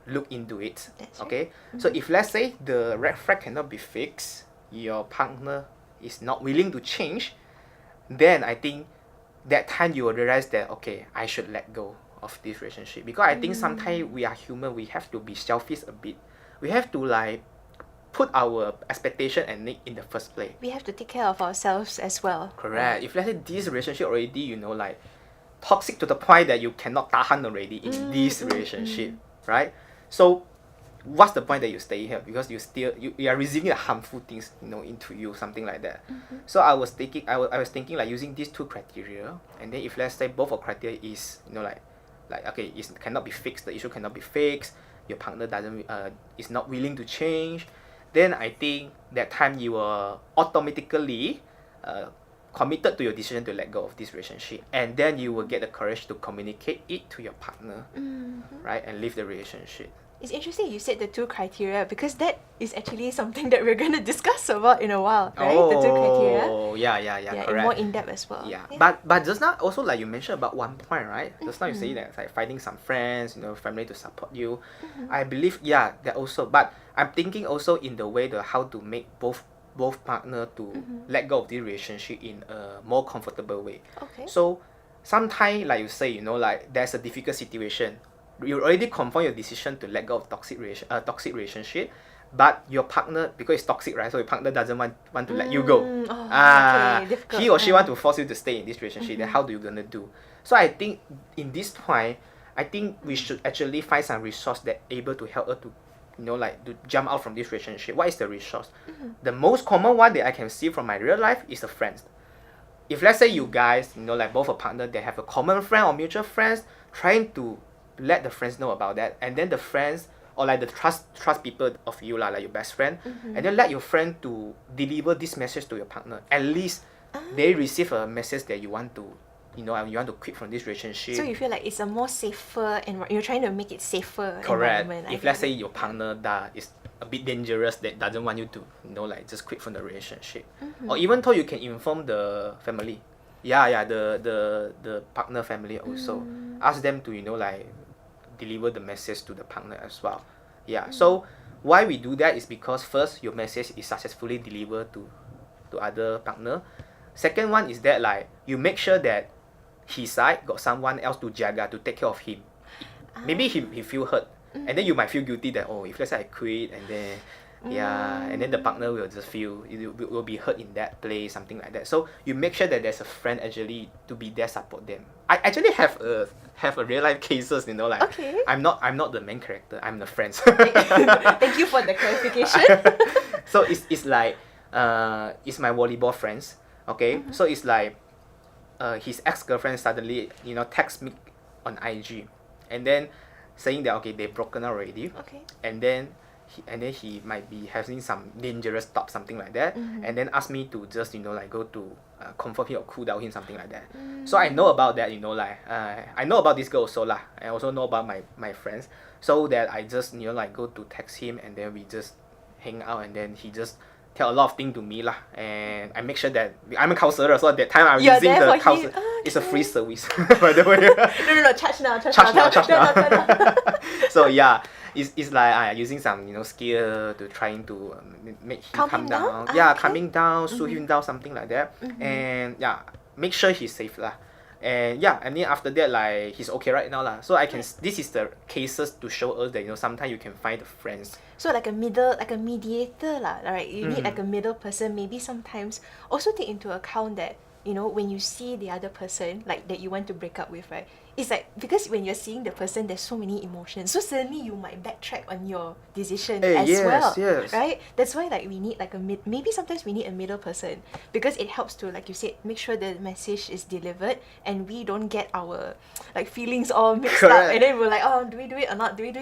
[SPEAKER 1] look into it.
[SPEAKER 2] That's
[SPEAKER 1] okay. So if let's say the red flag cannot be fixed, your partner is not willing to change, then I think that time you will realize that okay, I should let go of this relationship. Because I think sometimes we are human, we have to be selfish a bit. We have to like put our expectation and need in the first place.
[SPEAKER 2] We have to take care of ourselves as well.
[SPEAKER 1] Correct. If let's say this relationship already like toxic to the point that you cannot tahan already in this relationship, right? So what's the point that you stay here? Because you are receiving the harmful things into you, something like that. So I was thinking like using these two criteria, and then if let's say both of criteria is like like okay, it cannot be fixed, the issue cannot be fixed, your partner is not willing to change, then I think that time you will automatically committed to your decision to let go of this relationship, and then you will get the courage to communicate it to your partner, right, and leave the relationship.
[SPEAKER 2] It's interesting you said the 2 criteria, because that is actually something that we're going to discuss about in a while, right? The 2 criteria.
[SPEAKER 1] Oh, yeah, correct.
[SPEAKER 2] More in depth as well.
[SPEAKER 1] Yeah. But just now also, like you mentioned about one point, right? Just now you say that like finding some friends, family to support you. I believe that also. But I'm thinking also in the way how to make both partner to let go of this relationship in a more comfortable way.
[SPEAKER 2] Okay.
[SPEAKER 1] So sometimes, like you say, like there's a difficult situation. You already confirm your decision to let go of toxic relationship, but your partner, because it's toxic, right? So your partner doesn't want to let you go.
[SPEAKER 2] Okay, difficult.
[SPEAKER 1] He or she want to force you to stay in this relationship. Then how do you gonna do? So I think in this point, I think we should actually find some resource that able to help her to, like to jump out from this relationship. What is the resource? The most common one that I can see from my real life is a friend. If let's say you guys, like both a partner, they have a common friend or mutual friends, trying to let the friends know about that, and then the friends or like the trust people of you like your best friend, and then let your friend to deliver this message to your partner. At least they receive a message that you want to, you want to quit from this relationship.
[SPEAKER 2] So you feel like it's a more safer, and you're trying to make it safer.
[SPEAKER 1] Correct.
[SPEAKER 2] Environment.
[SPEAKER 1] If let's say your partner that is a bit dangerous, that doesn't want you to, like just quit from the relationship, or even though you can inform the family, the partner family also, ask them to, like deliver the message to the partner as well. So why we do that is because first, your message is successfully delivered to other partner. Second one is that like you make sure that his side got someone else to jaga, to take care of him. Maybe he feel hurt, and then you might feel guilty that if let's say I quit, and then and then the partner will just feel will be hurt in that place, something like that. So you make sure that there's a friend actually to be there, support them. I actually have a real life cases, like
[SPEAKER 2] okay.
[SPEAKER 1] I'm not the main character, I'm the friends.
[SPEAKER 2] Thank you for the clarification.
[SPEAKER 1] So it's like it's my volleyball friends, okay? So it's like his ex-girlfriend suddenly text me on IG, and then saying that okay, they've broken up already,
[SPEAKER 2] Okay.
[SPEAKER 1] and then he might be having some dangerous thoughts, something like that, and then ask me to just like go to comfort him or cool down him, something like that. So I know about that, like I know about this girl also lah. I also know about my friends, so that I just like go to text him, and then we just hang out, and then he just tell a lot of things to me lah, and I make sure that I'm a counselor, so at that time I'm using the counselor. It's a free service, by the way.
[SPEAKER 2] No, charge now.
[SPEAKER 1] So it's like using some skill to trying to make him calm down. Calming down, soothe him down, something like that. And make sure he's safe lah. And and then after that, like he's okay right now lah. So I can this is the cases to show us that sometimes you can find the friends.
[SPEAKER 2] So like a mediator lah, right? You need like a middle person. Maybe sometimes also take into account that when you see the other person like that you want to break up with, right? It's like because when you're seeing the person, there's so many emotions. So suddenly you might backtrack on your decision well, right? That's why like we need like maybe sometimes we need a middle person, because it helps to, like you said, make sure the message is delivered and we don't get our like feelings all mixed up, and then we're like, oh, do we do it or not? Right?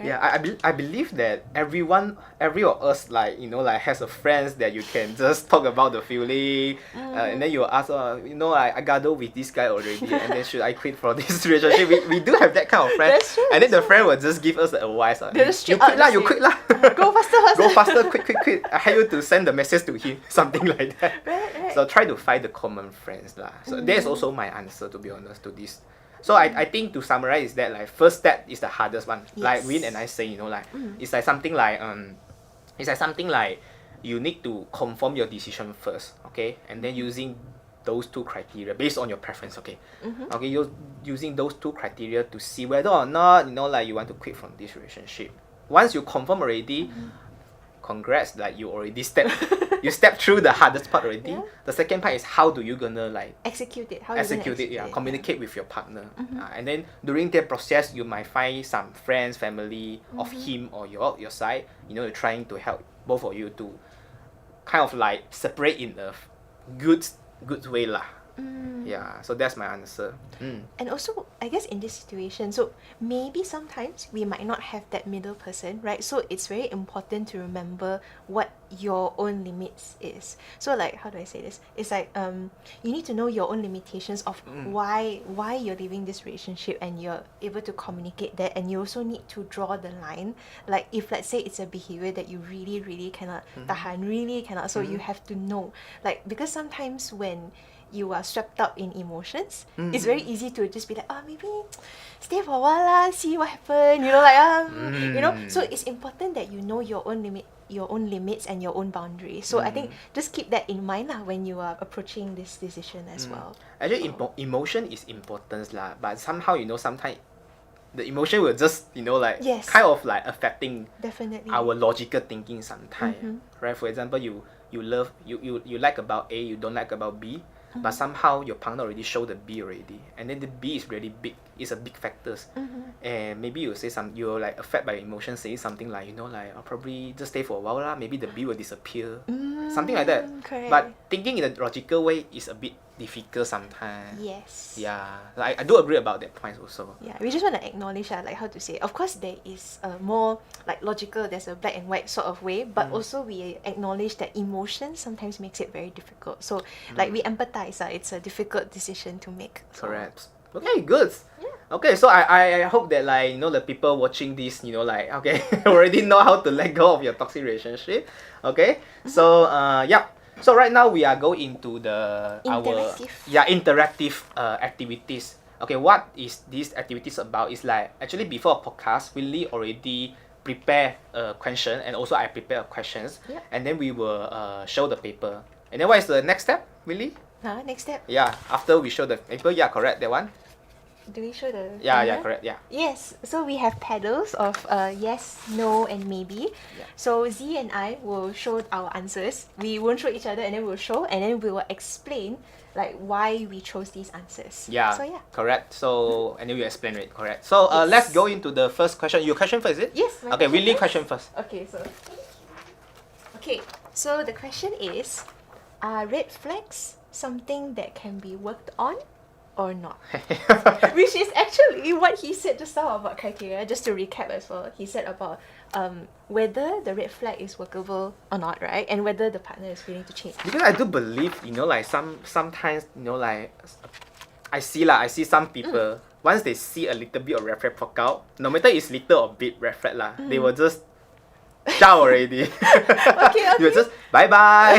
[SPEAKER 1] Yeah, I believe that every of us like like has a friends that you can just talk about the feeling, and then you ask, I gathered with this guy already, and then should I quit for this relationship? We do have that kind of friend.
[SPEAKER 2] That's true.
[SPEAKER 1] And then the friend will just give us the advice. You quit lah.
[SPEAKER 2] Go faster.
[SPEAKER 1] Go faster, quick. I have you to send the message to him, something like that.
[SPEAKER 2] Right.
[SPEAKER 1] So try to find the common friends lah. So that's also my answer, to be honest, to this. So I think to summarize is that like first step is the hardest one.
[SPEAKER 2] Yes.
[SPEAKER 1] Like Win and I say, it's like something like you need to confirm your decision first, okay? And then using those 2 criteria based on your preference, okay? Okay, you're using those 2 criteria to see whether or not like you want to quit from this relationship. Once you confirm already, congrats, like you already step through the hardest part already.
[SPEAKER 2] Yeah.
[SPEAKER 1] The second part is how do you gonna like
[SPEAKER 2] execute it?
[SPEAKER 1] Communicate with your partner. And then during that process, you might find some friends, family of him or your side, trying to help both of you to kind of like separate in a good way lah. Yeah, so that's my answer.
[SPEAKER 2] And also, I guess in this situation, so maybe sometimes we might not have that middle person, right? So it's very important to remember what your own limits is. So like, how do I say this? It's like you need to know your own limitations of why you're leaving this relationship, and you're able to communicate that. And you also need to draw the line. Like if let's say it's a behavior that you really really cannot tahan, really cannot. So you have to know, like, because sometimes when you are swept up in emotions, it's very easy to just be like, maybe stay for a while lah, see what happen, you know, like you know. So it's important that you know your own limits and your own boundaries. So I think just keep that in mind lah when you are approaching this decision as well.
[SPEAKER 1] Actually, emotion is important lah, but somehow, you know, sometimes the emotion will just, you know, like kind of like affecting
[SPEAKER 2] Definitely
[SPEAKER 1] our logical thinking sometimes, right? For example, you like about A, you don't like about B, but somehow your partner already showed the B already, and then the B is really big. It's a big factors, and maybe you say you're like affected by emotion, saying something like, you know, like, I'll probably just stay for a while lah. Maybe the B will disappear, something like that.
[SPEAKER 2] Correct.
[SPEAKER 1] But thinking in a logical way is a bit difficult sometimes.
[SPEAKER 2] Yes.
[SPEAKER 1] Yeah, like, I do agree about that point also.
[SPEAKER 2] Yeah, we just want to acknowledge like how to say. Of course, there is a more like logical. There's a black and white sort of way, but also we acknowledge that emotion sometimes makes it very difficult. So like we empathize. It's a difficult decision to make. So.
[SPEAKER 1] Correct. Okay, good.
[SPEAKER 2] Yeah.
[SPEAKER 1] Okay, so I hope that, like, you know, the people watching this, you know, like, okay, already know how to let go of your toxic relationship. Okay, so yeah. So right now we are going into interactive activities. Okay, what is these activities about? It's like, actually before a podcast, Willie already prepare a question, and also I prepare questions, and then we will show the paper. And then what is the next step, Willie?
[SPEAKER 2] Next step.
[SPEAKER 1] Yeah, after we show the paper, yeah, correct, that one.
[SPEAKER 2] Do we show the
[SPEAKER 1] Yeah,
[SPEAKER 2] camera?
[SPEAKER 1] yeah, correct, yeah.
[SPEAKER 2] Yes, so we have paddles of yes, no, and maybe.
[SPEAKER 1] Yeah.
[SPEAKER 2] So Z and I will show our answers. We won't show each other, and then we'll show, and then we will explain like why we chose these answers.
[SPEAKER 1] Yeah,
[SPEAKER 2] So yeah.
[SPEAKER 1] correct. So, and then we explain it, correct. So, let's go into the first question. Your question first, is it?
[SPEAKER 2] Yes. my
[SPEAKER 1] Okay,
[SPEAKER 2] question
[SPEAKER 1] Willie,
[SPEAKER 2] first.
[SPEAKER 1] question first.
[SPEAKER 2] Okay, so the question is, are red flags something that can be worked on or not? Which is actually what he said just now about criteria. Just to recap as well, he said about whether the red flag is workable or not, right? And whether the partner is willing to change.
[SPEAKER 1] Because I do believe, you know, like sometimes, you know, like I see some people, once they see a little bit of red flag pop out, no matter it's little or big red flag lah, they will just ciao already.
[SPEAKER 2] Okay.
[SPEAKER 1] You will just bye bye.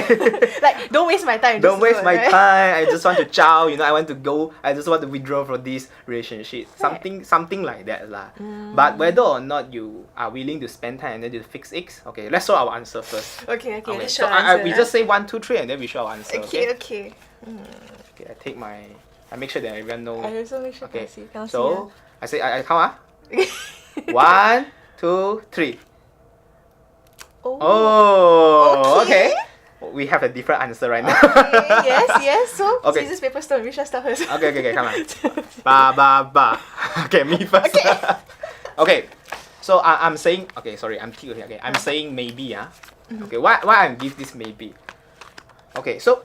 [SPEAKER 2] Like, don't waste my time.
[SPEAKER 1] Don't
[SPEAKER 2] just
[SPEAKER 1] waste
[SPEAKER 2] go,
[SPEAKER 1] my
[SPEAKER 2] right?
[SPEAKER 1] time. I just want to ciao. You know, I want to go. I just want to withdraw from this relationship. Something like that lah. But whether or not you are willing to spend time and then to fix it, okay, let's show our answer first.
[SPEAKER 2] Okay. Let's
[SPEAKER 1] So
[SPEAKER 2] show our answer.
[SPEAKER 1] we just say 1, 2, 3, and then we show our answer.
[SPEAKER 2] Okay.
[SPEAKER 1] Okay. Okay. I make sure that everyone know.
[SPEAKER 2] I also make sure
[SPEAKER 1] Okay.
[SPEAKER 2] Cannot
[SPEAKER 1] So
[SPEAKER 2] see,
[SPEAKER 1] I count 1, 2, 3. Oh. Okay. We have a different answer right now.
[SPEAKER 2] Okay, yes. So,
[SPEAKER 1] Okay.
[SPEAKER 2] scissors, paper, stone. Which one start first?
[SPEAKER 1] Okay, come on. Ba. Okay, me first. Okay. So I'm saying, okay, sorry, I'm here. Okay, I'm saying maybe. Okay, why I give this maybe? Okay, so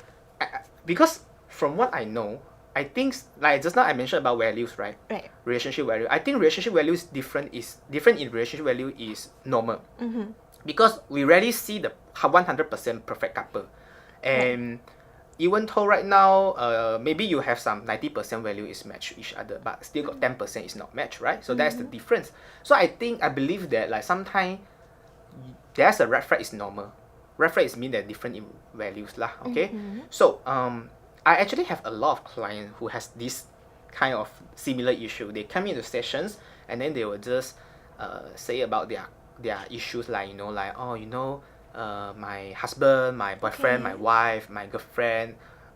[SPEAKER 1] because from what I know, I think, like just now I mentioned about values, right?
[SPEAKER 2] Right.
[SPEAKER 1] Relationship value. I think relationship value is different in relationship value is normal. Because we rarely see the 100% perfect couple. And even though right now, maybe you have some 90% value is match each other, but still got 10% is not match, right? So that's the difference. So I believe that, like, sometimes there's a red flag is normal. Red flag is mean they're different in values lah, okay? So I actually have a lot of clients who has this kind of similar issue. They come into sessions and then they will just say about their issues, like, you know, like, oh, you know, my husband, my boyfriend, my wife, my girlfriend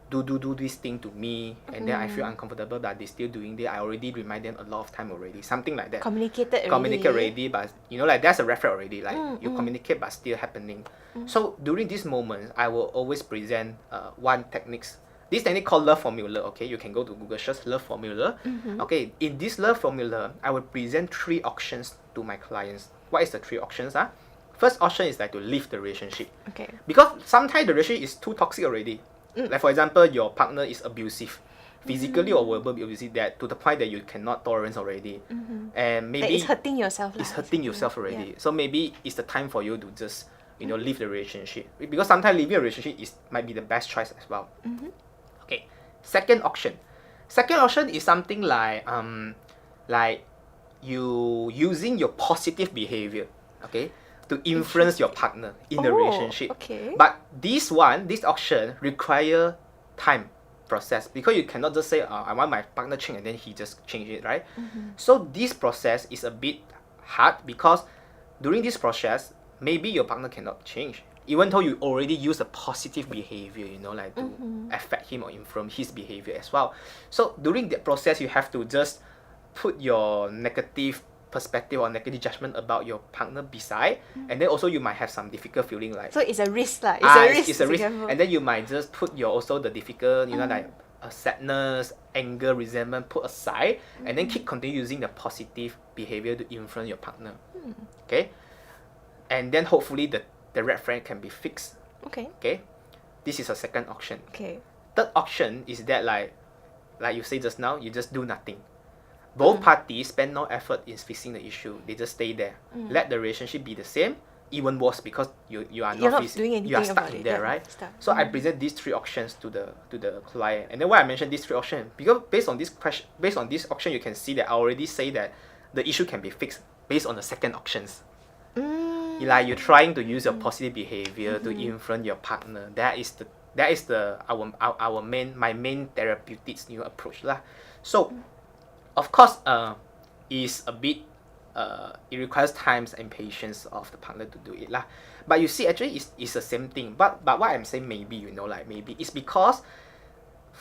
[SPEAKER 1] do this thing to me, and then I feel uncomfortable that they still doing that. I already remind them a lot of time already, something like that.
[SPEAKER 2] Communicate
[SPEAKER 1] already, but you know, like, that's a red flag already, like you communicate but still happening. So during this moment, I will always present one techniques. This technique called love formula. Okay, you can go to Google search love formula. Okay, in this love formula, I will present 3 options to my clients. What is the 3 options? First option is like to leave the relationship.
[SPEAKER 2] Okay.
[SPEAKER 1] Because sometimes the relationship is too toxic already. Like for example, your partner is abusive, physically or verbally abusive, that to the point that you cannot tolerate already, and
[SPEAKER 2] Like
[SPEAKER 1] maybe
[SPEAKER 2] it's hurting yourself lah,
[SPEAKER 1] it's hurting
[SPEAKER 2] basically.
[SPEAKER 1] yourself already.
[SPEAKER 2] Yeah.
[SPEAKER 1] So maybe it's the time for you to just leave the relationship, because sometimes leaving a relationship might be the best choice as well. Okay, second option. Second option is something like you using your positive behavior, okay, to influence your partner in the relationship.
[SPEAKER 2] Okay.
[SPEAKER 1] But this option require time process, because you cannot just say I want my partner change and then he just change it, right? So this process is a bit hard, because during this process maybe your partner cannot change, even though you already use a positive behavior, like to affect him or influence his behavior as well. So during that process you have to just put your negative perspective or negative judgment about your partner beside, and then also you might have some difficult feeling like
[SPEAKER 2] So it's a risk lah. It's a risk.
[SPEAKER 1] it's a risk,
[SPEAKER 2] gamble.
[SPEAKER 1] and then you might just put your also the difficult like sadness, anger, resentment put aside, and then keep continue using the positive behavior to influence your partner. Okay, and then hopefully the red flag can be fixed.
[SPEAKER 2] Okay.
[SPEAKER 1] Okay, this is a second option.
[SPEAKER 2] Okay.
[SPEAKER 1] Third option is that like you say just now, you just do nothing. Both parties spend no effort in fixing the issue. They just stay there. Let the relationship be the same, even worse, because you are
[SPEAKER 2] You're not
[SPEAKER 1] fixing,
[SPEAKER 2] doing anything
[SPEAKER 1] you are stuck
[SPEAKER 2] about
[SPEAKER 1] in
[SPEAKER 2] it.
[SPEAKER 1] there,
[SPEAKER 2] Yeah,
[SPEAKER 1] right?
[SPEAKER 2] stuck.
[SPEAKER 1] So I present these three options to the client, and then why I mentioned these three options, because based on this option, you can see that I already say that the issue can be fixed based on the second options. Like you're trying to use your positive behavior to influence your partner. That is our main therapeutics new approach lah. So of course is a bit it requires time and patience of the partner to do it lah. But you see, actually it's the same thing. But what I'm saying maybe, maybe it's because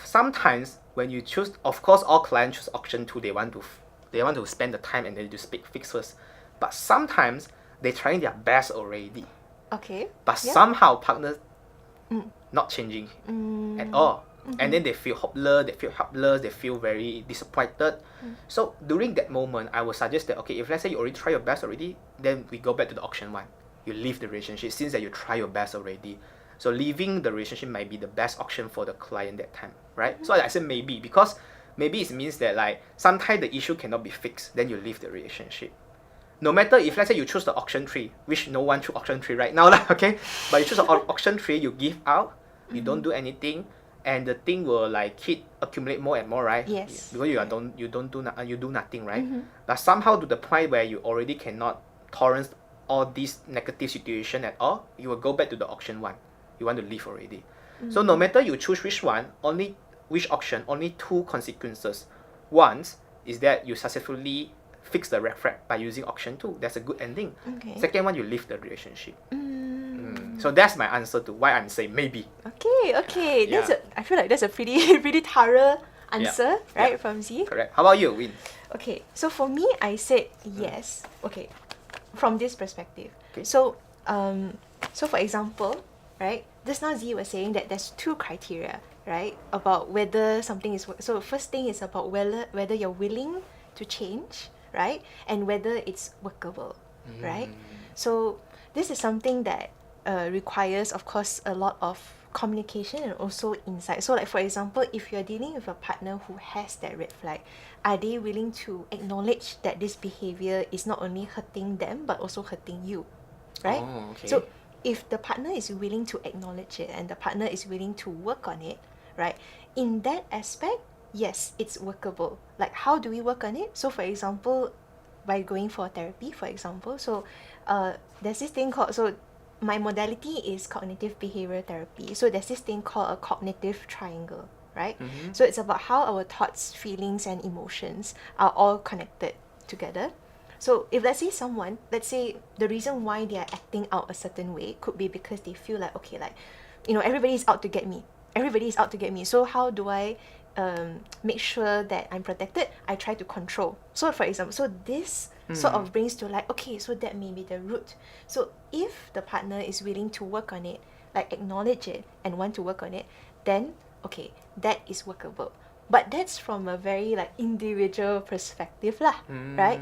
[SPEAKER 1] sometimes when you choose, of course all clients choose option 2, they want to spend the time and then to fix first. But sometimes they're trying their best already.
[SPEAKER 2] Okay.
[SPEAKER 1] But
[SPEAKER 2] Yeah.
[SPEAKER 1] somehow partner not changing at all. And then they feel hopeless, they feel very disappointed. So during that moment, I would suggest that, okay, if let's say you already try your best already, then we go back to the option 1. You leave the relationship since that you try your best already. So leaving the relationship might be the best option for the client that time, right? So I said maybe, because maybe it means that like sometimes the issue cannot be fixed, then you leave the relationship. No matter if let's say you choose the option 3, which no one choose option 3 right now, okay? But you choose the option 3, you give out, you don't do anything, and the thing will like keep accumulate more and more, right?
[SPEAKER 2] Yes.
[SPEAKER 1] Because you do nothing, right? But somehow to the point where you already cannot tolerate all these negative situation at all, you will go back to the option 1. You want to leave already. So no matter you choose which option, only 2 consequences. One is that you successfully fix the red flag by using option 2. That's a good ending.
[SPEAKER 2] Okay.
[SPEAKER 1] Second one, you leave the relationship. So that's my answer to why I'm saying maybe.
[SPEAKER 2] Okay.
[SPEAKER 1] Yeah.
[SPEAKER 2] I feel like that's a pretty thorough answer, right,
[SPEAKER 1] Yeah.
[SPEAKER 2] from Z?
[SPEAKER 1] Correct. How about you, Win?
[SPEAKER 2] Okay, so for me, I said yes. Okay, from this perspective.
[SPEAKER 1] Okay.
[SPEAKER 2] So, so for example, right, just now Z was saying that there's 2 criteria, right, about whether something is. So first thing is about whether you're willing to change, right, and whether it's workable, right. So this is something that requires, of course, a lot of communication and also insight. So like for example, if you're dealing with a partner who has that red flag, are they willing to acknowledge that this behavior is not only hurting them but also hurting you, right?
[SPEAKER 1] Oh, okay.
[SPEAKER 2] So if the partner is willing to acknowledge it and the partner is willing to work on it, right, in that aspect, yes, it's workable. Like how do we work on it? So for example, by going for therapy, for example, so there's this thing called, so my modality is cognitive behavior therapy. So there's this thing called a cognitive triangle, right? So it's about how our thoughts, feelings, and emotions are all connected together. So if let's say the reason why they are acting out a certain way could be because they feel like, okay, like, everybody's out to get me. So how do I make sure that I'm protected? I try to control. So for example, so this sort of brings to like, okay, so that may be the root. So if the partner is willing to work on it, like acknowledge it and want to work on it, then okay, that is workable. But that's from a very like individual perspective lah, right?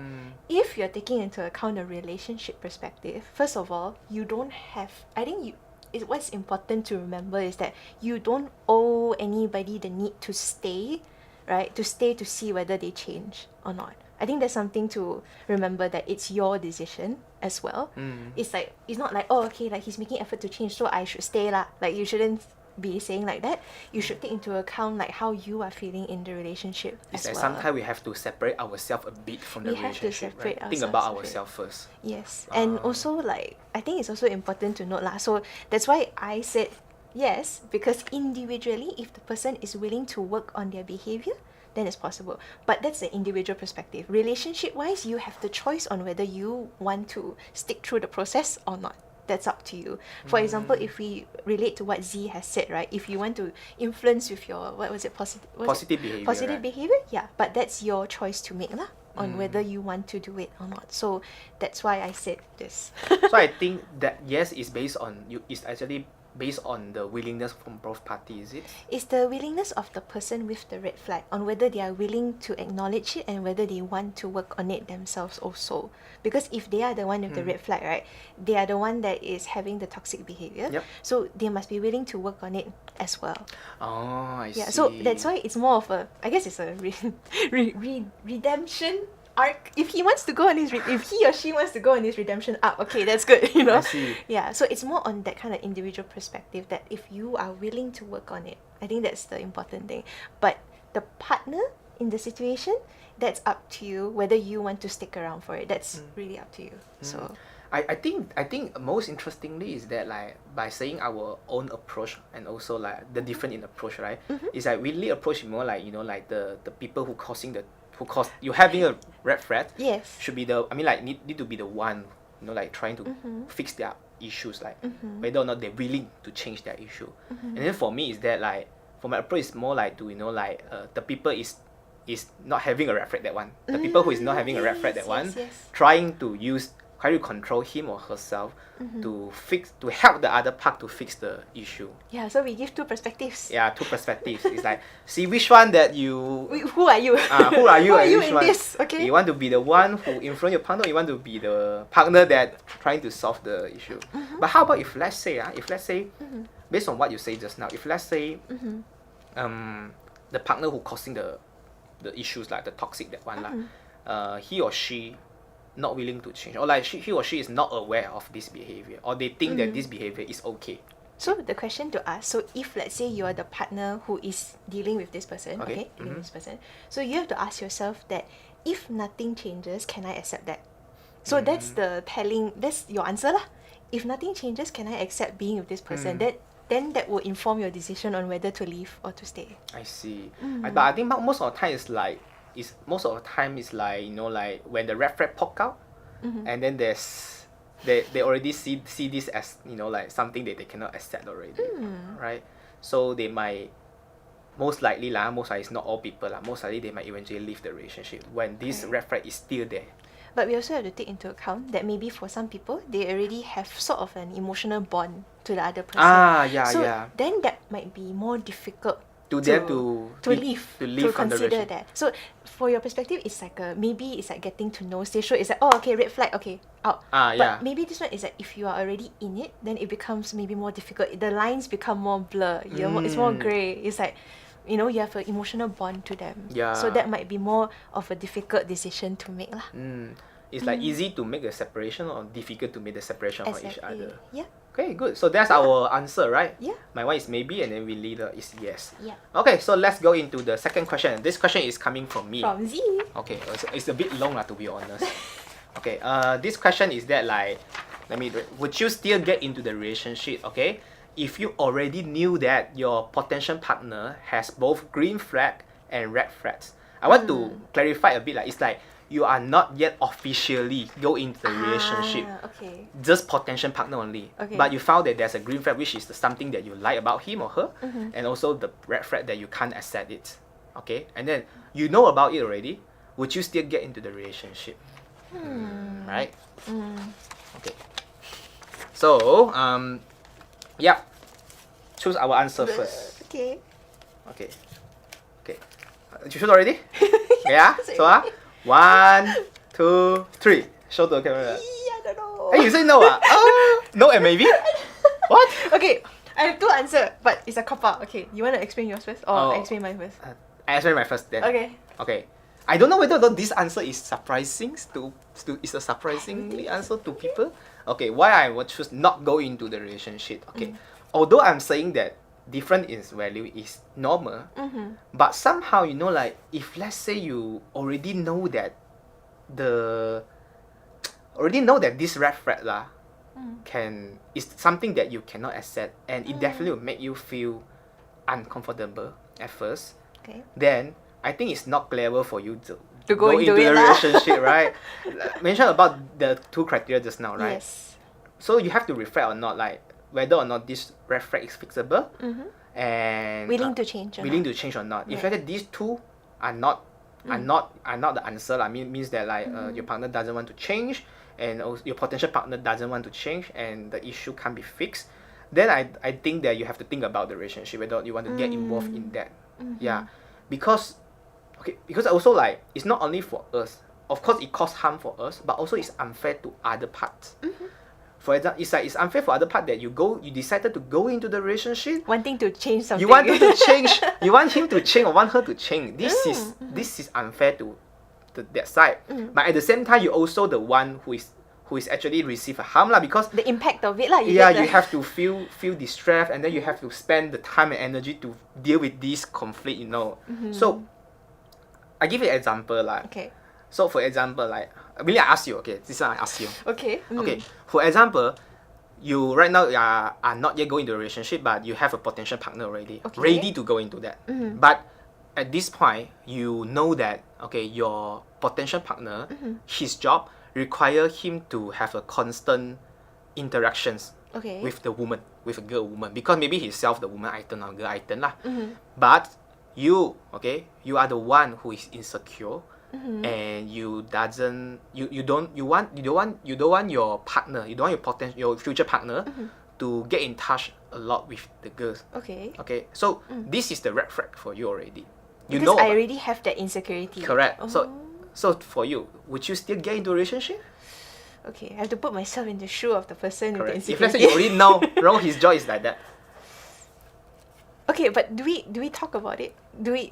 [SPEAKER 2] If you're taking into account a relationship perspective, first of all, you don't have, I think what's important to remember is that you don't owe anybody the need to stay, right? To stay to see whether they change or not. I think that's something to remember, that it's your decision as well. It's like, it's not like, oh, okay, like he's making effort to change, so I should stay lah. Like, you shouldn't be saying like that. You should take into account like how you are feeling in the relationship
[SPEAKER 1] It's
[SPEAKER 2] as
[SPEAKER 1] like
[SPEAKER 2] well.
[SPEAKER 1] sometimes we have to separate ourselves a bit from the
[SPEAKER 2] We have to
[SPEAKER 1] relationship,
[SPEAKER 2] separate
[SPEAKER 1] right? Think about
[SPEAKER 2] ourselves a bit.
[SPEAKER 1] ourselves first.
[SPEAKER 2] Yes, and also like I think it's also important to note lah. So that's why I said yes, because individually, if the person is willing to work on their behavior, then it's possible. But that's the individual perspective. Relationship wise, you have the choice on whether you want to stick through the process or not. That's up to you. For example, if we relate to what Z has said, right? If you want to influence with your, what was it,
[SPEAKER 1] Positive behavior,
[SPEAKER 2] positive
[SPEAKER 1] right?
[SPEAKER 2] behavior, yeah. But that's your choice to make lah, on whether you want to do it or not. So that's why I said this.
[SPEAKER 1] So I think that yes is based on you. Is actually based on the willingness from both parties, is it?
[SPEAKER 2] It's the willingness of the person with the red flag, on whether they are willing to acknowledge it and whether they want to work on it themselves also. Because if they are the one with the red flag, right, they are the one that is having the toxic behavior.
[SPEAKER 1] Yep.
[SPEAKER 2] So they must be willing to work on it as well.
[SPEAKER 1] Oh, I
[SPEAKER 2] Yeah.
[SPEAKER 1] see.
[SPEAKER 2] So that's why it's more of a, I guess it's a redemption arc. If he wants to go on his if he or she wants to go on his redemption arc, okay, that's good, you know.
[SPEAKER 1] I see.
[SPEAKER 2] Yeah, so it's more on that kind of individual perspective, that if you are willing to work on it, I think that's the important thing. But the partner in the situation, that's up to you whether you want to stick around for it. That's really up to you. So
[SPEAKER 1] I think most interestingly is that like by saying our own approach and also like the different in approach, right? It's like really approach more like, you know, like the people who cause you having a red flag
[SPEAKER 2] yes.
[SPEAKER 1] should be the, I mean like need to be the one, you know, like trying to fix their issues, like whether or not they're willing to change their issue. And then for me is that like, for my approach is more like to, you know, like the people is not having a red flag, that one. The people who is not having a red flag, that one,
[SPEAKER 2] yes.
[SPEAKER 1] trying to control him or herself to help the other part to fix the issue.
[SPEAKER 2] Yeah, so we give two perspectives.
[SPEAKER 1] Yeah, two perspectives. It's like, see which one that you
[SPEAKER 2] Who are you?
[SPEAKER 1] who are you
[SPEAKER 2] Who are
[SPEAKER 1] and
[SPEAKER 2] you
[SPEAKER 1] which
[SPEAKER 2] in
[SPEAKER 1] one.
[SPEAKER 2] this? Okay.
[SPEAKER 1] You want to be the one who influence your partner, or you want to be the partner that trying to solve the issue. But how about if let's say based on what you say just now, if let's say the partner who causing the issues, like the toxic that one he or she not willing to change, or like he or she is not aware of this behavior, or they think that this behavior is okay.
[SPEAKER 2] So the question to ask, so if let's say you are the partner who is dealing with this person,
[SPEAKER 1] Okay.
[SPEAKER 2] dealing with this person, so you have to ask yourself that if nothing changes, can I accept that? So that's your answer lah. If nothing changes, can I accept being with this person? Then that will inform your decision on whether to leave or to stay.
[SPEAKER 1] I see. But I think most of the time is like, you know, like when the red flag poke out, and then they already see this as, you know, like something that they cannot accept already, right? So they might most likely it's not all people most likely they might eventually leave the relationship when this red flag is still there.
[SPEAKER 2] But we also have to take into account that maybe for some people, they already have sort of an emotional bond to the other person. So then that might be more difficult to leave
[SPEAKER 1] from the
[SPEAKER 2] consider
[SPEAKER 1] relationship.
[SPEAKER 2] that. So for your perspective, it's like maybe it's like getting to know stage. So it's like, oh, okay, red flag, okay, out. But maybe this one is like, if you are already in it, then it becomes maybe more difficult. The lines become more blur. It's more grey. It's like, you know, you have an emotional bond to them. So that might be more of a difficult decision to make lah.
[SPEAKER 1] It's like easy to make the separation or difficult to make the separation from each other.
[SPEAKER 2] Yeah.
[SPEAKER 1] Okay, good. So that's our answer, right?
[SPEAKER 2] Yeah.
[SPEAKER 1] My one is maybe, and then Leader is yes.
[SPEAKER 2] Yeah.
[SPEAKER 1] Okay, so let's go into the second question. This question is coming from me.
[SPEAKER 2] From Z.
[SPEAKER 1] Okay, it's a bit long to be honest. Okay, this question is that like, would you still get into the relationship, okay, if you already knew that your potential partner has both green flag and red flags? I want to clarify a bit, like it's like you are not yet officially go into the relationship,
[SPEAKER 2] Okay.
[SPEAKER 1] just potential partner only.
[SPEAKER 2] Okay.
[SPEAKER 1] But you found that there's a green flag, which is something that you like about him or her, and also the red flag that you can't accept it. Okay, and then you know about it already. Would you still get into the relationship? Right? Okay. So choose our answer first.
[SPEAKER 2] Okay.
[SPEAKER 1] Okay. You choose already? Yeah. So 1, 2, 3. Show to the camera.
[SPEAKER 2] I don't know.
[SPEAKER 1] Hey, you say no? No and maybe? What?
[SPEAKER 2] Okay, I have two answers, but it's a cop out. Okay, you want to explain yours first, or I explain mine first?
[SPEAKER 1] I explain my first then.
[SPEAKER 2] Okay.
[SPEAKER 1] Okay. I don't know whether or not this answer is surprising is a surprisingly answer to people. Okay, why I would choose not go into the relationship. Okay. Although I'm saying that different is value is normal, but somehow like if let's say you already know that this red flag lah is something that you cannot accept, and it definitely will make you feel uncomfortable at first.
[SPEAKER 2] Okay.
[SPEAKER 1] Then I think it's not clever for you to
[SPEAKER 2] go into
[SPEAKER 1] the
[SPEAKER 2] it
[SPEAKER 1] relationship, right? Mention about the two criteria just now, right?
[SPEAKER 2] Yes.
[SPEAKER 1] So you have to reflect or not, like whether or not this red flag is fixable, and
[SPEAKER 2] Willing to change.
[SPEAKER 1] to change or not. If like these two are not the answer, means that like your partner doesn't want to change, and also your potential partner doesn't want to change, and the issue can't be fixed, then I think that you have to think about the relationship, whether you want to get involved in that. Yeah, because also like it's not only for us. Of course, it causes harm for us, but also it's unfair to other parts. For example, it's unfair for other part that you decided to go into the relationship
[SPEAKER 2] wanting to change something.
[SPEAKER 1] You want him to change. You want him to change or want her to change. This is unfair to that side. But at the same time, you're also the one who is actually receive a harm lah, because
[SPEAKER 2] the impact of it lah.
[SPEAKER 1] You have to feel distressed, and then you have to spend the time and energy to deal with this conflict. So I give you an example like.
[SPEAKER 2] Okay.
[SPEAKER 1] So for example, like really I ask you. Okay, this one I ask you.
[SPEAKER 2] Okay.
[SPEAKER 1] Okay. For example, you right now are not yet going into a relationship, but you have a potential partner already, ready to go into that. But at this point, you know that your potential partner, his job require him to have a constant interactions with the woman, with a girl woman, because maybe himself the woman item or girl item lah. But you are the one who is insecure. And you don't want your partner, you don't want your future partner to get in touch a lot with the girls. Okay. So this is the red flag for you already.
[SPEAKER 2] Because I already have that insecurity.
[SPEAKER 1] Correct. So for you, would you still get into a relationship?
[SPEAKER 2] Okay, I have to put myself in the shoe of the person with the insecurity.
[SPEAKER 1] If let's say you already know his job is like that.
[SPEAKER 2] Okay, but do we talk about it?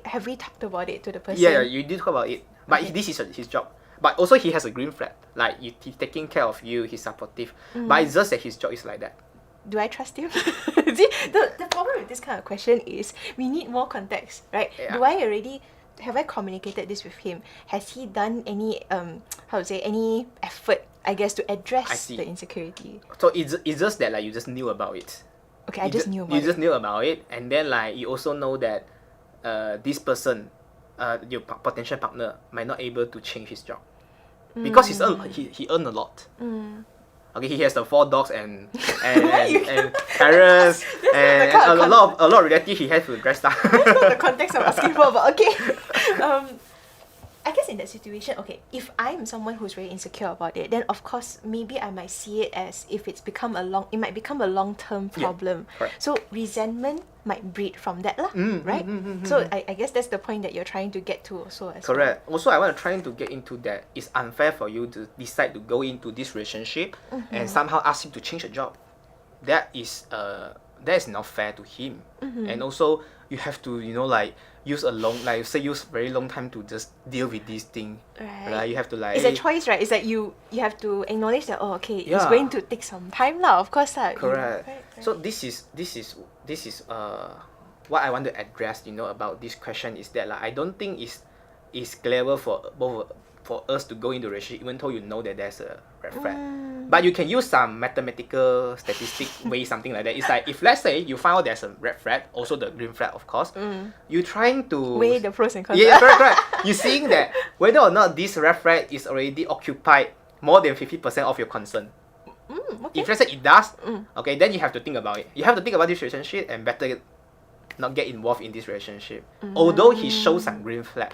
[SPEAKER 2] Have we talked about it to the person?
[SPEAKER 1] Yeah, you did talk about it. But this is his job. But also he has a green flag. Like he's taking care of you, he's supportive. But it's just that his job is like that.
[SPEAKER 2] Do I trust him? See, the problem with this kind of question is we need more context, right? Yeah. Have I communicated this with him? Has he done any any effort, I guess, to address the insecurity?
[SPEAKER 1] So it's just that like you just knew about it.
[SPEAKER 2] Okay, I just knew about it.
[SPEAKER 1] You just knew about it, and then like you also know that this person, your potential partner, might not able to change his job because he earned a lot. Okay, he has the 4 dogs and parents and a lot of relatives he has to dress up.
[SPEAKER 2] That's not the context I'm asking for, but okay. I guess in that situation, if I'm someone who's very insecure about it, then of course maybe I might see it as if it might become a long-term problem.
[SPEAKER 1] Yeah,
[SPEAKER 2] so resentment might breed from that lah, right? So I guess that's the point that you're trying to get to also as
[SPEAKER 1] correct. Also, I want to try to get into that. It's unfair for you to decide to go into this relationship and somehow ask him to change a job. That is not fair to him. And also you have to use very long time to just deal with this thing. Right. You have to
[SPEAKER 2] it's a choice, right? It's like you have to acknowledge that it's going to take some time lah. Of course lah.
[SPEAKER 1] Correct. Right. So this is what I want to address. About this question is that I don't think it's clever for us to go into a relationship even though you know that there's a red flag. But you can use some mathematical statistic way, something like that. It's like if let's say you find out there's a red flag, also the green flag of course, you're trying to
[SPEAKER 2] weigh the pros and cons.
[SPEAKER 1] Yeah, correct. You're seeing that whether or not this red flag is already occupied more than 50% of your concern. If let's say it does, then you have to think about it. You have to think about this relationship and better not get involved in this relationship. Although he shows some green flag,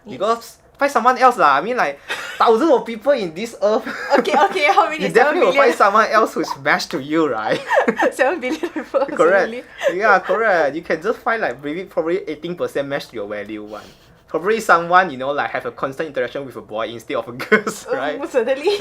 [SPEAKER 1] because find someone else lah. I mean, like thousands of people in this earth.
[SPEAKER 2] Okay. How many?
[SPEAKER 1] You definitely will find someone else who's matched to you, right?
[SPEAKER 2] 7 billion people.
[SPEAKER 1] Correct. Yeah, correct. You can just find like maybe probably 18% match to your value one. probably someone, you know, like have a constant interaction with a boy instead of a girl, right?
[SPEAKER 2] Certainly.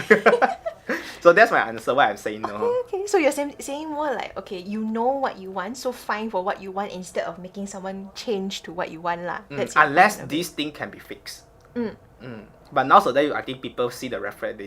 [SPEAKER 1] So that's my answer why I'm saying no.
[SPEAKER 2] Okay. So you're saying more like, okay, you know what you want, so fine for what you want instead of making someone change to what you want lah. That's your
[SPEAKER 1] Unless
[SPEAKER 2] point of it.
[SPEAKER 1] this thing can be fixed. But nowadays, I think people see the red flag,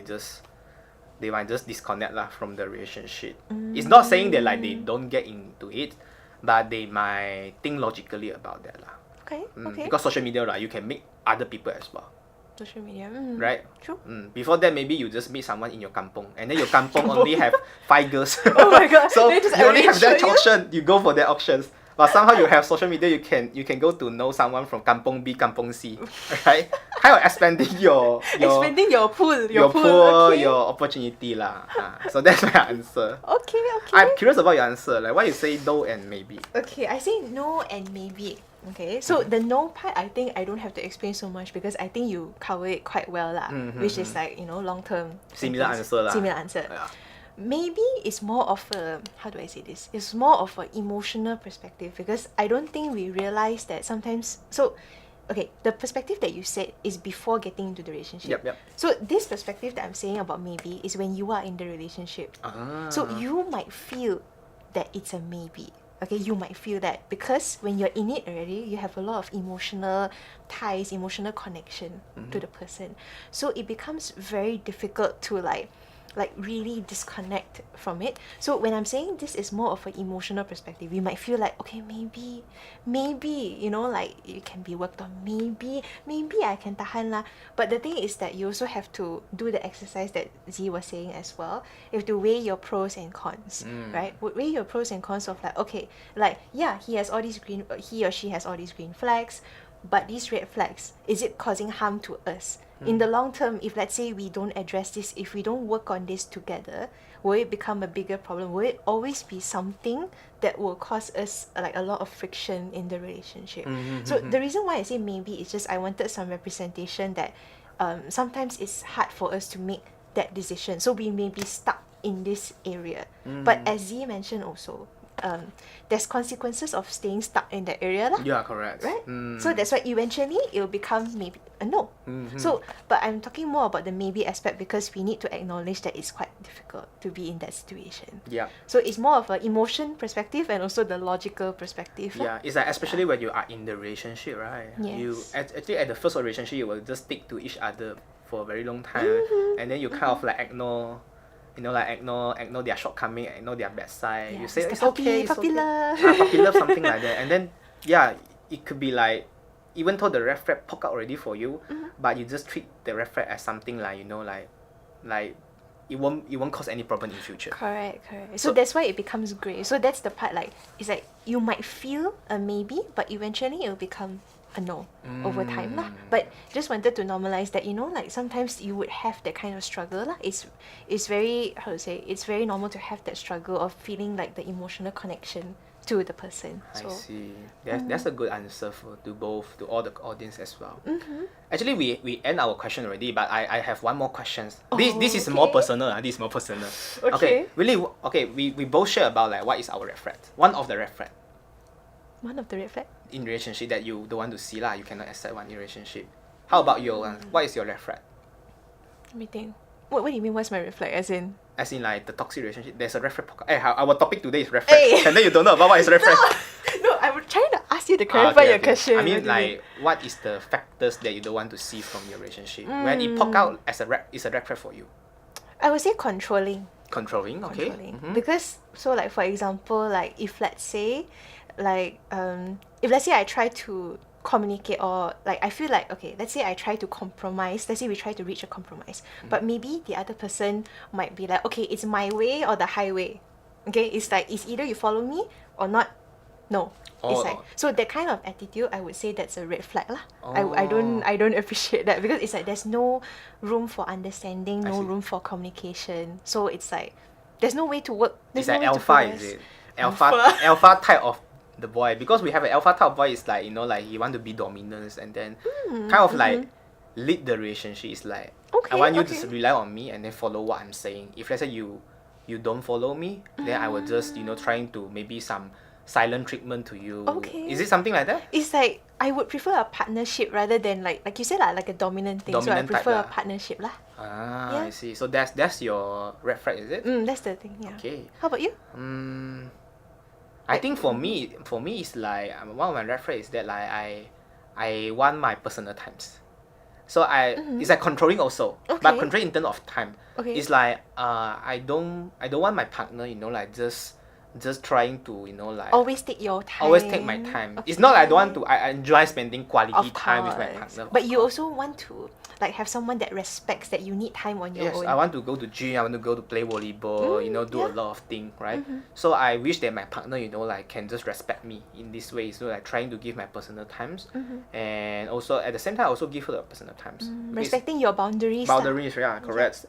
[SPEAKER 1] they might just disconnect lah from the relationship. It's not saying that like they don't get into it, but they might think logically about that lah.
[SPEAKER 2] Okay. Okay.
[SPEAKER 1] Because social media, right, you can meet other people as well.
[SPEAKER 2] Social media.
[SPEAKER 1] Right?
[SPEAKER 2] True.
[SPEAKER 1] Before that, maybe you just meet someone in your kampong, and then your kampong only have 5 girls.
[SPEAKER 2] Oh my god.
[SPEAKER 1] So
[SPEAKER 2] They just
[SPEAKER 1] you only have
[SPEAKER 2] arrange
[SPEAKER 1] that
[SPEAKER 2] for you?
[SPEAKER 1] option. You go for that options. But somehow you have social media, you can go to know someone from kampong B, kampong C, right? Kind of expanding your
[SPEAKER 2] Expanding your pool.
[SPEAKER 1] your pool,
[SPEAKER 2] okay.
[SPEAKER 1] your opportunity lah. So that's my answer.
[SPEAKER 2] Okay.
[SPEAKER 1] I'm curious about your answer. Like why you say no and maybe.
[SPEAKER 2] Okay, I say no and maybe. Okay, so the no part, I think I don't have to explain so much because I think you cover it quite well lah, which is like, you know, long term.
[SPEAKER 1] Similar answer lah.
[SPEAKER 2] Similar answer.
[SPEAKER 1] Yeah.
[SPEAKER 2] Maybe it's more of a, how do I say this? It's more of an emotional perspective because I don't think we realize that sometimes. So, okay, the perspective that you said is before getting into the relationship.
[SPEAKER 1] Yep.
[SPEAKER 2] So this perspective that I'm saying about maybe is when you are in the relationship. So you might feel that it's a maybe. Okay, you might feel that because when you're in it already, you have a lot of emotional ties, emotional connection to the person. So it becomes very difficult to like really disconnect from it. So when I'm saying this is more of an emotional perspective, you might feel like, okay, maybe, you know, like it can be worked on. Maybe I can tahan lah. But the thing is that you also have to do the exercise that Z was saying as well. You have to weigh your pros and cons, right? Weigh your pros and cons of like, okay, like, yeah, he or she has all these green flags, but these red flags, is it causing harm to us? In the long term, if let's say we don't address this, if we don't work on this together, will it become a bigger problem? Will it always be something that will cause us like a lot of friction in the relationship? So the reason why I say maybe is just I wanted some representation that sometimes it's hard for us to make that decision. So we may be stuck in this area. But as Z mentioned also, there's consequences of staying stuck in that area lah.
[SPEAKER 1] Yeah, correct.
[SPEAKER 2] Right? So that's why eventually it will become maybe a no. So, but I'm talking more about the maybe aspect because we need to acknowledge that it's quite difficult to be in that situation.
[SPEAKER 1] Yeah.
[SPEAKER 2] So it's more of an emotion perspective and also the logical perspective.
[SPEAKER 1] Yeah, it's like especially when you are in the relationship, right?
[SPEAKER 2] Yes.
[SPEAKER 1] You actually at the first relationship you will just stick to each other for a very long time, and then you kind of like ignore. You know, like ignore their shortcoming, ignore their bad side.
[SPEAKER 2] Yeah,
[SPEAKER 1] You say
[SPEAKER 2] it's
[SPEAKER 1] it's
[SPEAKER 2] the
[SPEAKER 1] okay,
[SPEAKER 2] puppy love.
[SPEAKER 1] puppy love, something like that. And then, yeah, it could be like, even though the red flag poke out already for you, but you just treat the red flag as something like, you know, like it won't cause any problem in future.
[SPEAKER 2] Correct. So that's why it becomes grey. So that's the part like, it's like you might feel a maybe, but eventually it will become a no over time lah. But just wanted to normalize that, you know, like sometimes you would have that kind of struggle lah. It's very, how to say, it's very normal to have that struggle of feeling like the emotional connection to the person.
[SPEAKER 1] I
[SPEAKER 2] So
[SPEAKER 1] see. That's a good answer to all the audience as well. Actually, we end our question already, but I have one more question. This is more personal. This is more personal.
[SPEAKER 2] Okay.
[SPEAKER 1] Really. Okay. We both share about like what is our red flag. One of the red flag
[SPEAKER 2] one of the red flag.
[SPEAKER 1] in relationship that you don't want to see lah. You cannot accept one in relationship. How about your one? What is your red flag?
[SPEAKER 2] Let me think. What do you mean? What's my red flag? As in?
[SPEAKER 1] As in like the toxic relationship. There's a red flag. Our topic today is red flag.
[SPEAKER 2] Hey.
[SPEAKER 1] And then you don't know about what is red flag.
[SPEAKER 2] No, I'm trying to ask you to clarify your question.
[SPEAKER 1] I mean,
[SPEAKER 2] What do you
[SPEAKER 1] like, what is the factors that you don't want to see from your relationship? When it poke out as it's a red flag for you.
[SPEAKER 2] I would say controlling.
[SPEAKER 1] Controlling, okay.
[SPEAKER 2] Because so like for example, like if let's say like if let's say I try to communicate or like I feel like okay, let's say I try to compromise, let's say we try to reach a compromise, but maybe the other person might be like, okay, it's my way or the highway. Okay, it's like it's either you follow me or not. No. It's like so that kind of attitude, I would say that's a red flag lah. I don't appreciate that because it's like there's no room for understanding, no room for communication. So it's like there's no way to work.
[SPEAKER 1] It's
[SPEAKER 2] There's
[SPEAKER 1] like
[SPEAKER 2] no way to
[SPEAKER 1] alpha,
[SPEAKER 2] progress.
[SPEAKER 1] is it? Alpha type of the boy, because we have an alpha type of boy is like, you know, like he want to be dominant and then kind of like lead the relationship. It's like I want you to rely on me and then follow what I'm saying. If let's say you don't follow me, then I will just, you know, trying to maybe some silent treatment to you?
[SPEAKER 2] Okay.
[SPEAKER 1] Is it something like that?
[SPEAKER 2] It's like I would prefer a partnership rather than like you said like a dominant thing. So I
[SPEAKER 1] Dominant type
[SPEAKER 2] prefer a
[SPEAKER 1] lah.
[SPEAKER 2] partnership lah.
[SPEAKER 1] Ah, I
[SPEAKER 2] Yeah.
[SPEAKER 1] see. So that's your red flag, is it?
[SPEAKER 2] That's the thing. Yeah.
[SPEAKER 1] Okay.
[SPEAKER 2] How about you?
[SPEAKER 1] I think for me it's like one of my red flags is that like I want my personal times. So it's like controlling also, but
[SPEAKER 2] Okay.
[SPEAKER 1] controlling in terms of time.
[SPEAKER 2] Okay.
[SPEAKER 1] It's like I don't want my partner, like just trying to like
[SPEAKER 2] Always take your time.
[SPEAKER 1] always take my time. It's not like I don't want
[SPEAKER 2] Okay.
[SPEAKER 1] to. I enjoy spending quality
[SPEAKER 2] Of
[SPEAKER 1] time with my
[SPEAKER 2] course.
[SPEAKER 1] partner.
[SPEAKER 2] But
[SPEAKER 1] of
[SPEAKER 2] you
[SPEAKER 1] course.
[SPEAKER 2] also want to like have someone that respects that you need time on your
[SPEAKER 1] Yes,
[SPEAKER 2] own.
[SPEAKER 1] I want to go to gym. I want to go to play volleyball. Do a
[SPEAKER 2] yeah.
[SPEAKER 1] lot of things, right? So I wish that my partner, like can just respect me in this way. So like trying to give my personal times, and also at the same time also give her the personal times. It's
[SPEAKER 2] Respecting your boundaries. lah.
[SPEAKER 1] boundaries, yeah, correct.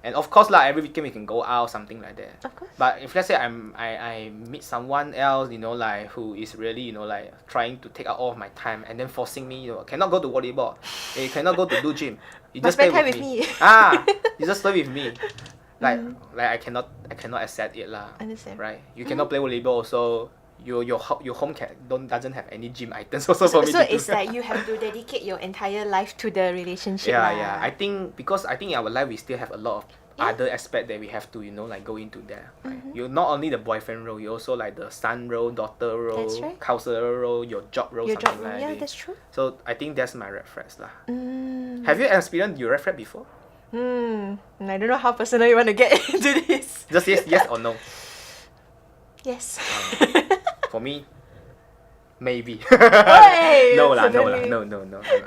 [SPEAKER 1] And of course like every weekend we can go out, something like that.
[SPEAKER 2] Of course.
[SPEAKER 1] But if let's say I meet someone else, like who is really, like trying to take out all of my time and then forcing me, cannot go to volleyball, cannot go to do gym. You
[SPEAKER 2] Must
[SPEAKER 1] just stay
[SPEAKER 2] spend time
[SPEAKER 1] with
[SPEAKER 2] with
[SPEAKER 1] me.
[SPEAKER 2] me.
[SPEAKER 1] You just stay with me. Like I cannot accept it lah.
[SPEAKER 2] Understand.
[SPEAKER 1] Right? You cannot play volleyball also. Your home doesn't have any gym items also for me
[SPEAKER 2] So
[SPEAKER 1] to do.
[SPEAKER 2] it's like you have to dedicate your entire life to the relationship.
[SPEAKER 1] Yeah,
[SPEAKER 2] lah.
[SPEAKER 1] yeah. I think in our life we still have a lot of other aspect that we have to like go into there. Right? You're not only the boyfriend role, you also like the son role, daughter role,
[SPEAKER 2] That's right.
[SPEAKER 1] counselor role, your job role,
[SPEAKER 2] Your job
[SPEAKER 1] something
[SPEAKER 2] role.
[SPEAKER 1] like
[SPEAKER 2] Yeah,
[SPEAKER 1] that.
[SPEAKER 2] that's true.
[SPEAKER 1] So I think that's my red flags lah.
[SPEAKER 2] Mm.
[SPEAKER 1] Have you experienced your red flag before?
[SPEAKER 2] I don't know how personal you want to get into this.
[SPEAKER 1] Just yes or no.
[SPEAKER 2] Yes.
[SPEAKER 1] For me, maybe.
[SPEAKER 2] Hey,
[SPEAKER 1] No lah,
[SPEAKER 2] suddenly.
[SPEAKER 1] no.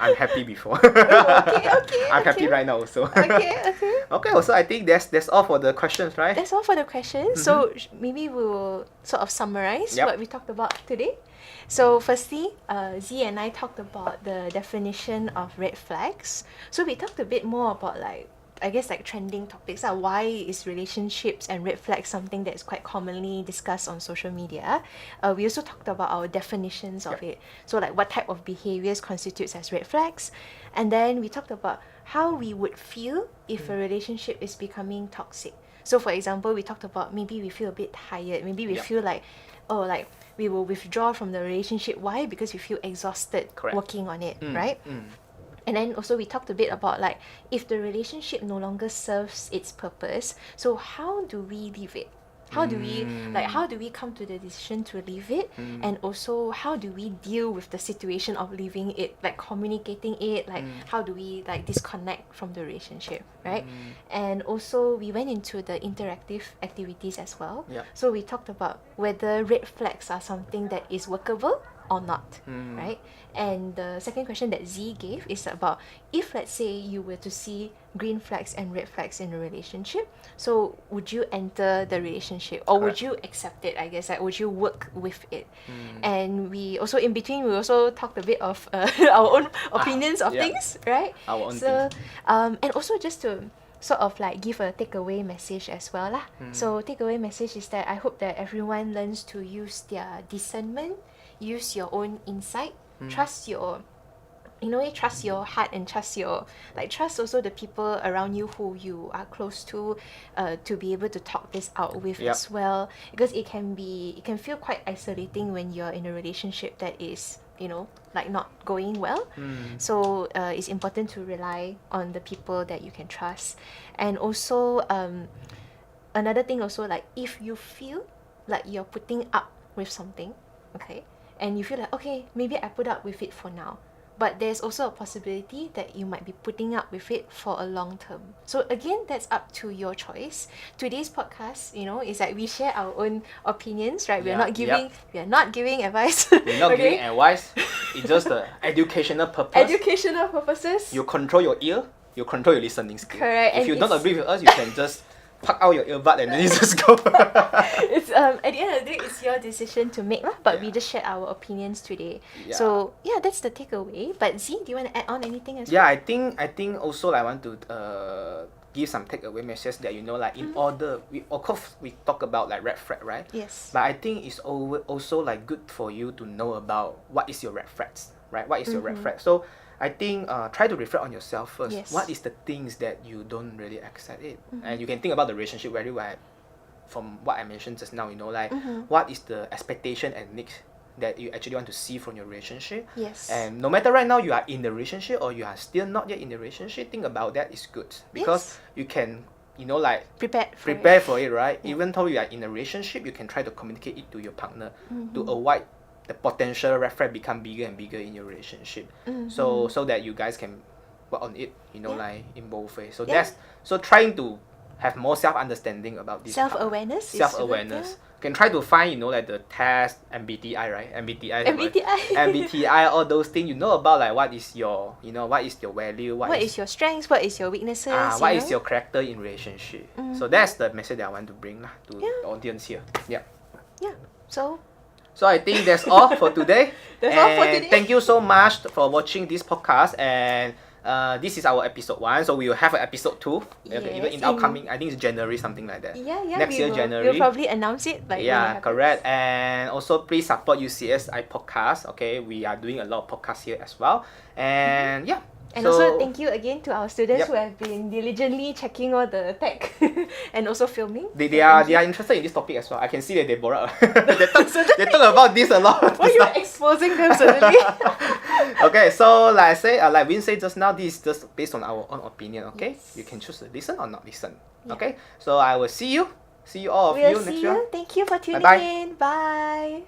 [SPEAKER 1] I'm happy before.
[SPEAKER 2] Okay.
[SPEAKER 1] I'm happy right now also.
[SPEAKER 2] Okay.
[SPEAKER 1] Okay, also I think that's all for the questions, right?
[SPEAKER 2] That's all for the questions. So maybe we will sort of summarize
[SPEAKER 1] Yep.
[SPEAKER 2] what we talked about today. So firstly, Z and I talked about the definition of red flags. So we talked a bit more about trending topics. Why is relationships and red flags something that is quite commonly discussed on social media? We also talked about our definitions of it. So like what type of behaviors constitutes as red flags. And then we talked about how we would feel if a relationship is becoming toxic. So for example, we talked about maybe we feel a bit tired. Maybe we feel like, we will withdraw from the relationship. Why? Because we feel exhausted
[SPEAKER 1] Correct.
[SPEAKER 2] working on it, right? And then also we talked a bit about like if the relationship no longer serves its purpose, so how do we leave it? How do we come to the decision to leave it? And also how do we deal with the situation of leaving it, like communicating it, like how do we like disconnect from the relationship, right? And also we went into the interactive activities as well.
[SPEAKER 1] Yeah.
[SPEAKER 2] So we talked about whether red flags are something that is workable or not, right? And the second question that Z gave is about if let's say you were to see green flags and red flags in a relationship, so would you enter the relationship or would
[SPEAKER 1] Correct.
[SPEAKER 2] you accept it? I guess like would you work with it? And we also in between we also talked a bit of our own opinions of
[SPEAKER 1] yeah.
[SPEAKER 2] things, right?
[SPEAKER 1] Our own
[SPEAKER 2] So
[SPEAKER 1] things.
[SPEAKER 2] and also just to sort of like give a takeaway message as well lah. So takeaway message is that I hope that everyone learns to use their discernment, use your own insight, trust your trust your heart and trust also the people around you who you are close to be able to talk this out with
[SPEAKER 1] Yep.
[SPEAKER 2] as well, because it can feel quite isolating when you're in a relationship that is like not going well. So it's important to rely on the people that you can trust. And also another thing also, like if you feel like you're putting up with something, okay, and you feel like, okay, maybe I put up with it for now, but there's also a possibility that you might be putting up with it for a long term. So again, that's up to your choice. Today's podcast, is like we share our own opinions, right?
[SPEAKER 1] Yeah,
[SPEAKER 2] We are not giving advice.
[SPEAKER 1] We're not
[SPEAKER 2] okay?
[SPEAKER 1] giving advice. It's just the educational purpose.
[SPEAKER 2] Educational purposes.
[SPEAKER 1] You control your ear. You control your listening skill.
[SPEAKER 2] Correct,
[SPEAKER 1] If
[SPEAKER 2] and
[SPEAKER 1] you don't
[SPEAKER 2] it's-
[SPEAKER 1] agree with us, you can just pluck out your earbud and then you just go.
[SPEAKER 2] It's at the end of the day, it's your decision to make, lah. But we
[SPEAKER 1] Yeah.
[SPEAKER 2] just shared our opinions today.
[SPEAKER 1] Yeah.
[SPEAKER 2] So yeah, that's the takeaway. But Z, do you want to add on anything as
[SPEAKER 1] Yeah,
[SPEAKER 2] well?
[SPEAKER 1] I think also I want to give some takeaway messages that like in order we talk about like red flag, right?
[SPEAKER 2] Yes.
[SPEAKER 1] But I think it's also like good for you to know about what is your red flags, right? What is your red flag? So I think try to reflect on yourself first.
[SPEAKER 2] Yes.
[SPEAKER 1] What is the things that you don't really accept it? And you can think about the relationship very well. from what I mentioned just now, like
[SPEAKER 2] Mm-hmm.
[SPEAKER 1] what is the expectation and needs that you actually want to see from your relationship.
[SPEAKER 2] Yes.
[SPEAKER 1] And no matter right now you are in the relationship or you are still not yet in the relationship, think about that is good because
[SPEAKER 2] Yes.
[SPEAKER 1] you can, like
[SPEAKER 2] Prepare
[SPEAKER 1] for it, right?
[SPEAKER 2] Yeah.
[SPEAKER 1] Even though you are in a relationship, you can try to communicate it to your partner to
[SPEAKER 2] Mm-hmm.
[SPEAKER 1] avoid the potential red flag become bigger and bigger in your relationship. So that you guys can work on it,
[SPEAKER 2] Yeah.
[SPEAKER 1] like in both ways. So
[SPEAKER 2] Yeah.
[SPEAKER 1] that's so trying to have more understanding about this part.
[SPEAKER 2] Self-awareness.
[SPEAKER 1] Self-awareness. Can try to find, like the test, MBTI, right? MBTI.
[SPEAKER 2] MBTI.
[SPEAKER 1] MBTI, all those things. You know about like what is your, what is your value,
[SPEAKER 2] What is your strengths? What is your weaknesses?
[SPEAKER 1] what
[SPEAKER 2] you
[SPEAKER 1] is
[SPEAKER 2] know?
[SPEAKER 1] your character in relationship. So
[SPEAKER 2] Mhm.
[SPEAKER 1] that's the message that I want to bring lah to
[SPEAKER 2] Yeah.
[SPEAKER 1] the audience here. Yeah.
[SPEAKER 2] Yeah. So
[SPEAKER 1] So I think that's all for today.
[SPEAKER 2] That's all for
[SPEAKER 1] And
[SPEAKER 2] today.
[SPEAKER 1] thank you so much for watching this podcast. And this is our episode 1, so we will have an episode 2. Okay, even
[SPEAKER 2] Yes,
[SPEAKER 1] in upcoming, I think it's January, something like that.
[SPEAKER 2] yeah,
[SPEAKER 1] Next year, January.
[SPEAKER 2] We'll probably announce it like when it
[SPEAKER 1] Yeah,
[SPEAKER 2] happens.
[SPEAKER 1] correct. And also please support UCSI podcast. Okay, we are doing a lot of podcasts here as well. And yeah.
[SPEAKER 2] And
[SPEAKER 1] so,
[SPEAKER 2] also thank you again to our students
[SPEAKER 1] Yep.
[SPEAKER 2] who have been diligently checking all the tech and also filming.
[SPEAKER 1] They
[SPEAKER 2] So
[SPEAKER 1] are
[SPEAKER 2] thank
[SPEAKER 1] they
[SPEAKER 2] you.
[SPEAKER 1] are interested in this topic as well. I can see that they bore out. they talk about this a lot.
[SPEAKER 2] Why you exposing them suddenly?
[SPEAKER 1] Okay, so like I say, like Win said just now, this is just based on our own opinion. Okay,
[SPEAKER 2] Yes.
[SPEAKER 1] you can choose to listen or not listen.
[SPEAKER 2] Yeah.
[SPEAKER 1] Okay, so I will see you all of
[SPEAKER 2] We'll
[SPEAKER 1] you
[SPEAKER 2] see
[SPEAKER 1] next
[SPEAKER 2] you.
[SPEAKER 1] one.
[SPEAKER 2] Thank you for tuning
[SPEAKER 1] Bye-bye.
[SPEAKER 2] in. Bye.